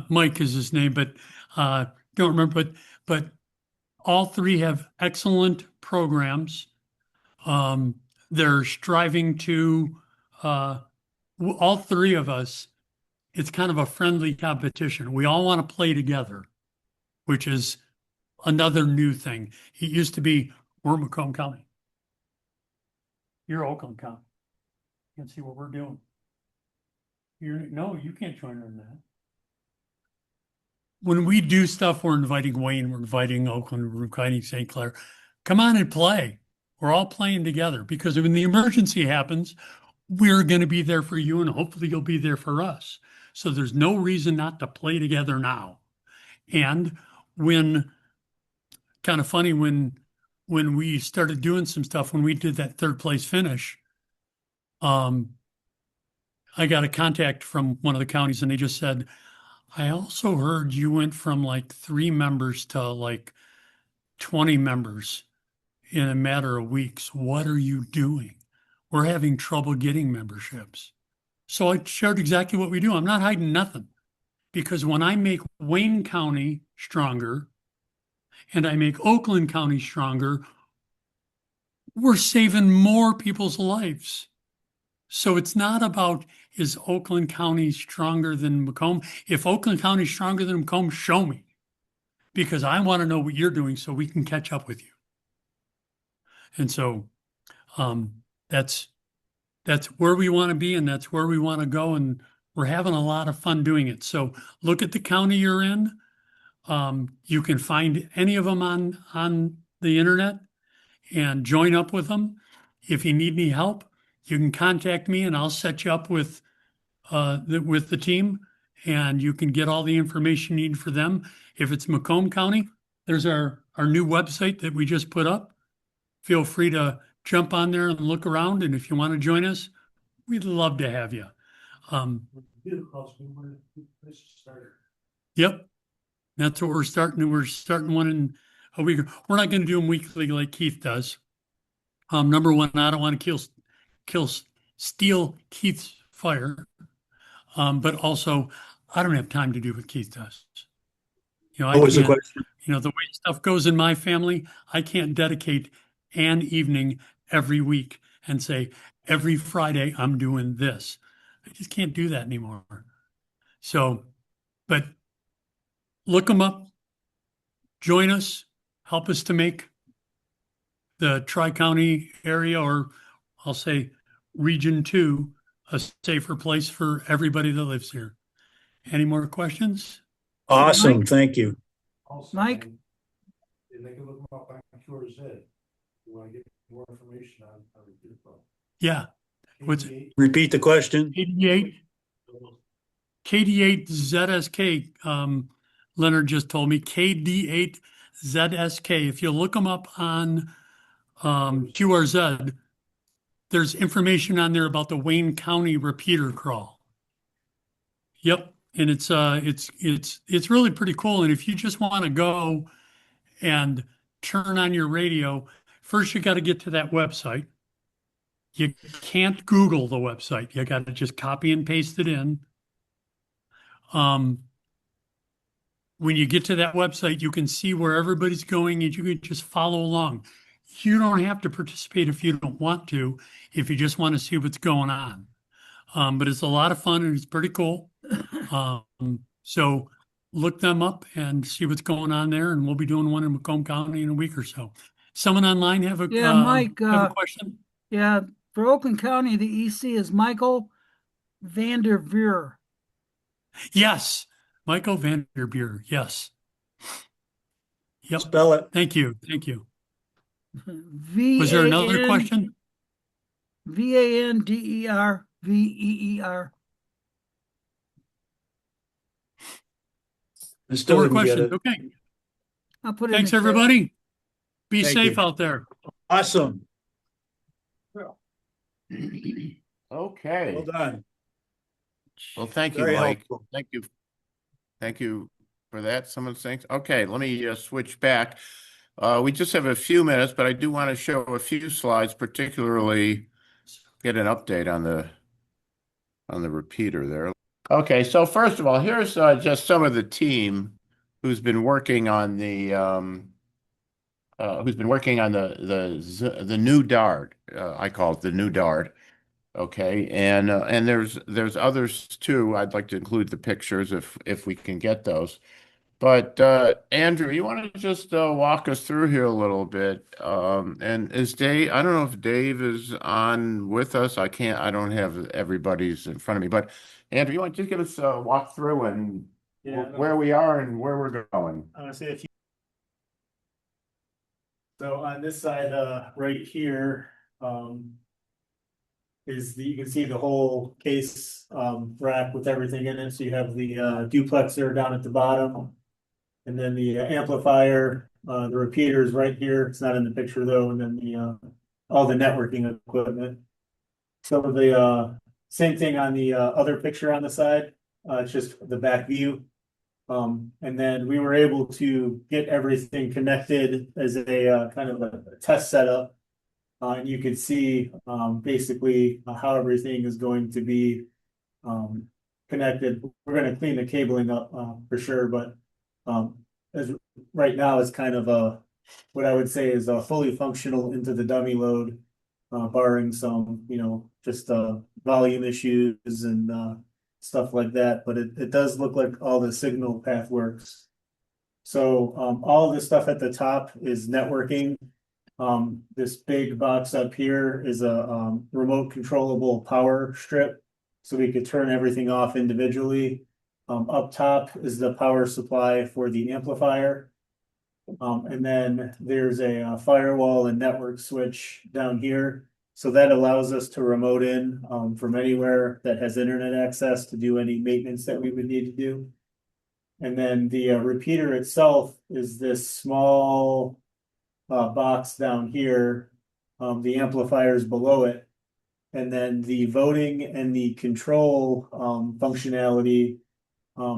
Mike is his name, but don't remember. But all three have excellent programs. They're striving to all three of us. It's kind of a friendly competition. We all want to play together, which is another new thing. It used to be, we're Macomb County. You're Oakland County. You can see what we're doing. No, you can't join in that. When we do stuff, we're inviting Wayne, we're inviting Oakland, we're inviting St. Clair. Come on and play. We're all playing together, because when the emergency happens, we're going to be there for you, and hopefully you'll be there for us. So there's no reason not to play together now. And kind of funny, when we started doing some stuff, when we did that third place finish, I got a contact from one of the counties, and they just said, I also heard you went from like 3 members to like 20 members in a matter of weeks. What are you doing? We're having trouble getting memberships. So I shared exactly what we do. I'm not hiding nothing, because when I make Wayne County stronger and I make Oakland County stronger, we're saving more people's lives. So it's not about, is Oakland County stronger than Macomb? If Oakland County is stronger than Macomb, show me, because I want to know what you're doing so we can catch up with you. And so that's where we want to be, and that's where we want to go, and we're having a lot of fun doing it. So look at the county you're in. You can find any of them on the internet and join up with them. If you need any help, you can contact me and I'll set you up with the team, and you can get all the information you need for them. If it's Macomb County, there's our new website that we just put up. Feel free to jump on there and look around. And if you want to join us, we'd love to have you. Yep. That's what we're starting. We're starting one in a week. We're not going to do them weekly like Keith does. Number one, I don't want to steal Keith's fire. But also, I don't have time to do what Keith does. You know, I What was the can't, question? you know, the way stuff goes in my family, I can't dedicate an evening every week and say, every Friday I'm doing this. I just can't do that anymore. So, but look them up, join us, help us to make the Tri-County area, or I'll say Region 2, a safer place for everybody that lives here. Any more questions? Awesome, Mike? thank you. Also, Mike? and they can look them up on Cure Z. You want to get more information on the people. Yeah. What's it? Repeat the question. KD8 ZSK, Leonard just told me, KD8 ZSK. If you look them up on QRZ, there's information on there about the Wayne County repeater crawl. Yep. And it's really pretty cool. And if you just want to go and turn on your radio, first you got to get to that website. You can't Google the website. You got to just copy and paste it in. When you get to that website, you can see where everybody's going and you can just follow along. You don't have to participate if you don't want to, if you just want to see what's going on. But it's a lot of fun and it's pretty cool. So look them up and see what's going on there. And we'll be doing one in Macomb County in a week or so. Someone online have a, Yeah, Mike, have a question? Yeah, for Oakland County, the EC is Michael Vanderveer. Yes. Michael Vanderbeer. Yes. Yep. Spell it. Thank you. Thank you. V. Was there another question? Vanderveer. I still More didn't get questions. it. Okay. I'll put it Thanks, in the chat. everybody. Be Thank safe you. out there. Awesome. Okay. Well done. Well, thank you, Very Mike. helpful. Thank you. Thank you for that. Some of the things. Okay, let me switch back. We just have a few minutes, but I do want to show a few slides, particularly get an update on the repeater there. Okay, so first of all, here's just some of the team who's been working on the the new Dart. I call it the new Dart. Okay, and there's others too. I'd like to include the pictures if we can get those. But Andrew, you want to just walk us through here a little bit? And is Dave? I don't know if Dave is on with us. I don't have everybody's in front of me. But Andrew, you want to just give us a walk through and where we are and where we're going? I want to say a few. So on this side, right here, you can see the whole case rack with everything in it. So you have the duplexer down at the bottom, and then the amplifier, the repeater is right here. It's not in the picture though, and then the all the networking equipment. So the same thing on the other picture on the side. It's just the back view. And then we were able to get everything connected as a kind of a test setup. And you can see basically how everything is going to be connected. We're going to clean the cabling up for sure, but as right now it's kind of what I would say is fully functional into the dummy load, barring some, just volume issues and stuff like that. But it does look like all the signal path works. So all of the stuff at the top is networking. This big box up here is a remote controllable power strip, so we could turn everything off individually. Up top is the power supply for the amplifier. And then there's a firewall and network switch down here. So that allows us to remote in from anywhere that has internet access to do any maintenance that we would need to do. And then the repeater itself is this small box down here. The amplifiers below it. And then the voting and the control functionality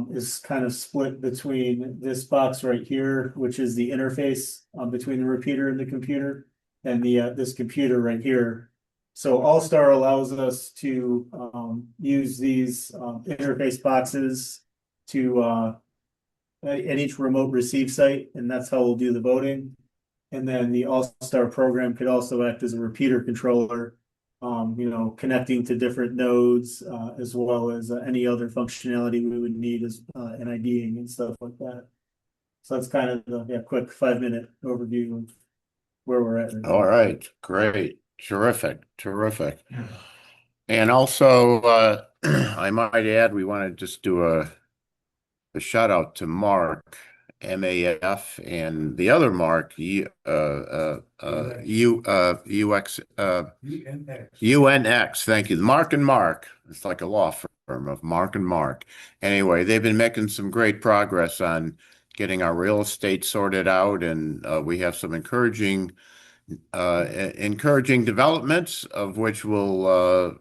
is kind of split between this box right here, which is the interface between the repeater and the computer, and the this computer right here. So All-Star allows us to use these interface boxes to at each remote receive site, and that's how we'll do the voting. And then the All-Star program could also act as a repeater controller, connecting to different nodes, as well as any other functionality we would need as an IDing and stuff like that. So that's kind of the quick 5-minute overview of where we're at. All right, great, terrific. And also, I might add, we want to just do a shout out to Mark, MAF, and the other Mark, UNX. Thank you, Mark and Mark. It's like a law firm of Mark and Mark. Anyway, they've been making some great progress on getting our real estate sorted out, and we have some encouraging developments, of which we'll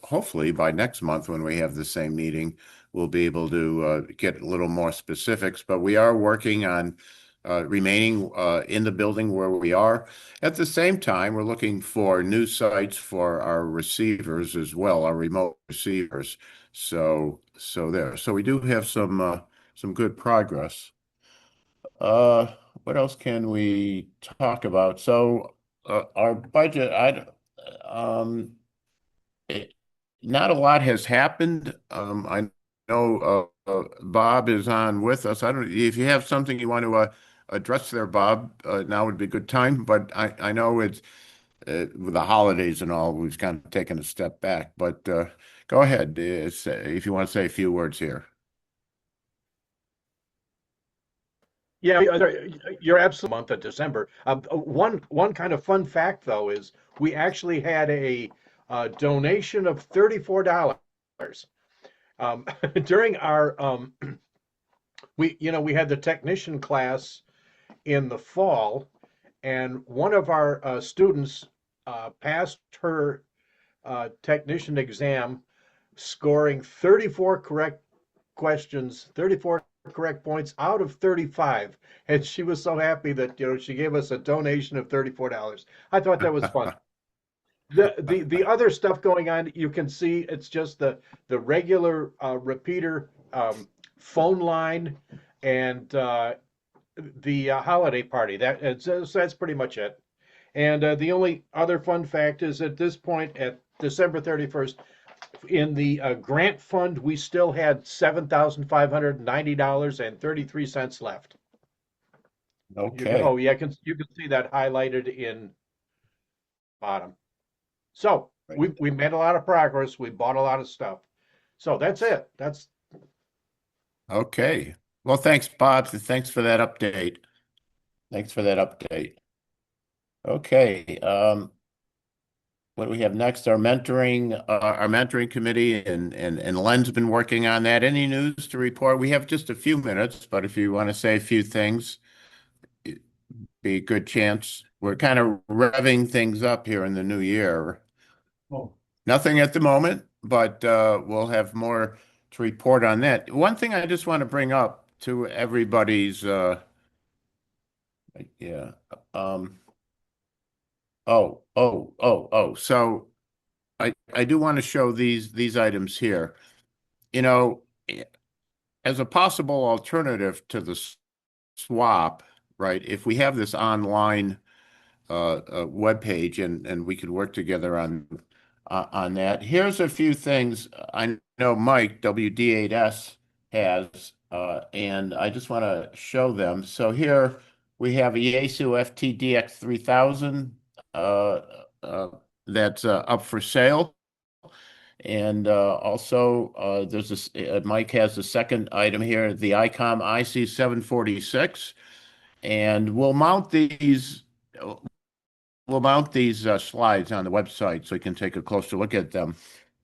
hopefully by next month, when we have the same meeting, we'll be able to get a little more specifics. But we are working on remaining in the building where we are. At the same time, we're looking for new sites for our receivers as well, our remote receivers. So we do have some good progress. What else can we talk about? So our budget, not a lot has happened. I know Bob is on with us. I don't if you have something you want to address there, Bob. Now would be a good time. But I know it's with the holidays and all, we've kind of taken a step back. But go ahead if you want to say a few words here. Yeah, you're absolutely month of December. One kind of fun fact though is we actually had a donation of $34 during our we had the technician class in the fall, and one of our students passed her technician exam, scoring 34 correct questions, 34 correct points out of 35, and she was so happy that she gave us a donation of $34. I thought that was fun. The other stuff going on, you can see it's just the regular repeater phone line and the holiday party. So that's pretty much it. And the only other fun fact is at this point, at December 31st, in the grant fund, we still had $7,590.33 left. Okay. You can see that highlighted in bottom. So we made a lot of progress. We bought a lot of stuff. So that's it. That's okay. Well, thanks, Bob. Thanks for that update. Okay. What do we have next? Our mentoring committee, and Len's been working on that. Any news to report? We have just a few minutes, but if you want to say a few things, it'd be a good chance. We're kind of revving things up here in the new year. Oh. Nothing at the moment, but we'll have more to report on that. One thing I just want to bring up to everybody's so I do want to show these items here. As a possible alternative to the swap, right? If we have this online web page and we could work together on that. Here's a few things I know Mike WD8S has, and I just want to show them. So here we have a Yaesu FTDX 3000 that's up for sale. And also there's Mike has the second item here, the ICOM IC746, and we'll mount these. we'll mount these slides on the website so you can take a closer look at them.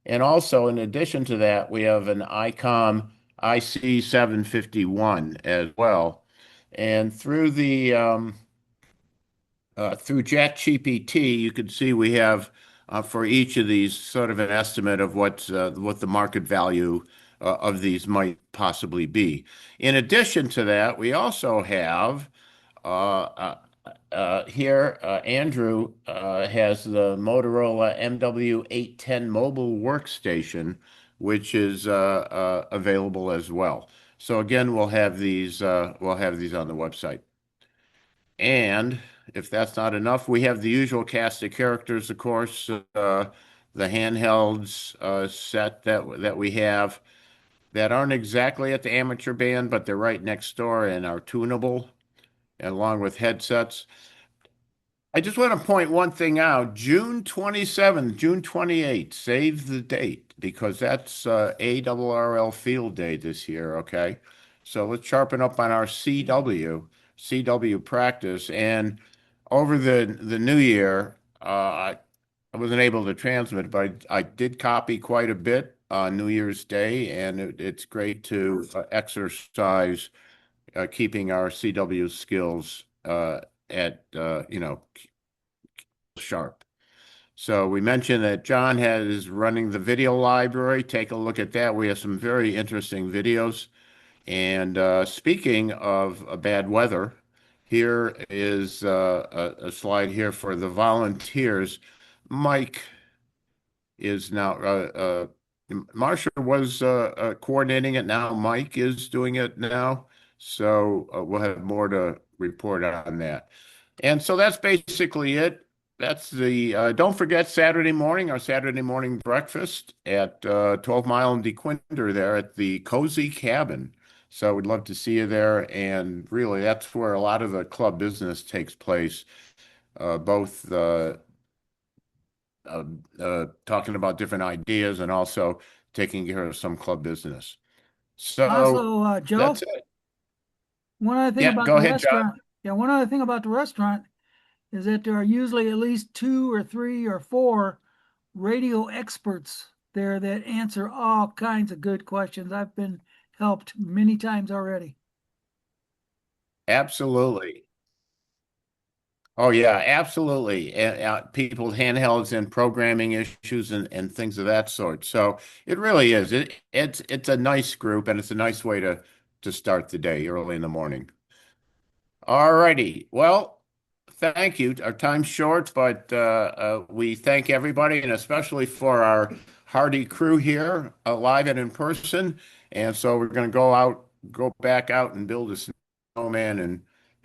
And also, in addition to that, we have an ICOM IC751 as well. And through the through ChatGPT, you can see we have for each of these sort of an estimate of what the market value of these might possibly be. In addition to that, we also have here Andrew has the Motorola MW810 mobile workstation, which is available as well. So again, we'll have these on the website. And if that's not enough, we have the usual cast of characters, of course, the handhelds set that we have that aren't exactly at the amateur band, but they're right next door and are tunable, along with headsets. I just want to point one thing out. June 27th, June 28th, save the date because that's ARRL Field Day this year, okay? So let's sharpen up on our CW practice. And over the new year, I wasn't able to transmit, but I did copy quite a bit on New Year's Day, and it's great to exercise keeping our CW skills at sharp. So we mentioned that John is running the video library. Take a look at that. We have some very interesting videos. And speaking of bad weather, here is a slide here for the volunteers. Mike is now, Marsha was coordinating it now. Mike is doing it now. So we'll have more to report on that. And so that's basically it. That's the, don't forget our Saturday morning breakfast at 12 Mile and DeQuinder there at the Cozy Cabin. So we'd love to see you there. And really, that's where a lot of the club business takes place, both talking about different ideas and also taking care of some club business. So Also, Joe, that's it. one other thing Yeah, about go the ahead, John. restaurant. Yeah, one other thing about the restaurant is that there are usually at least 2 or 3 or 4 radio experts there that answer all kinds of good questions. I've been helped many times already. Absolutely. Oh yeah, absolutely. People's handhelds and programming issues and things of that sort. So it really is. It's a nice group and it's a nice way to start the day early in the morning. All righty. Well, thank you. Our time's short, but we thank everybody and especially for our hardy crew here, live and in person. And so we're going to go back out and build a snowman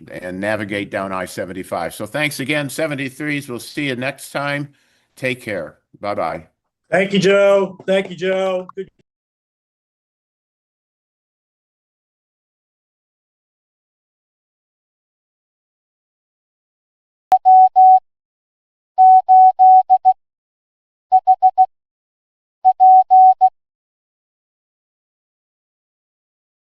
and navigate down I-75. So thanks again, 73s. We'll see you next time. Take care. Bye-bye. Thank you, Joe. Thank you, Joe. Good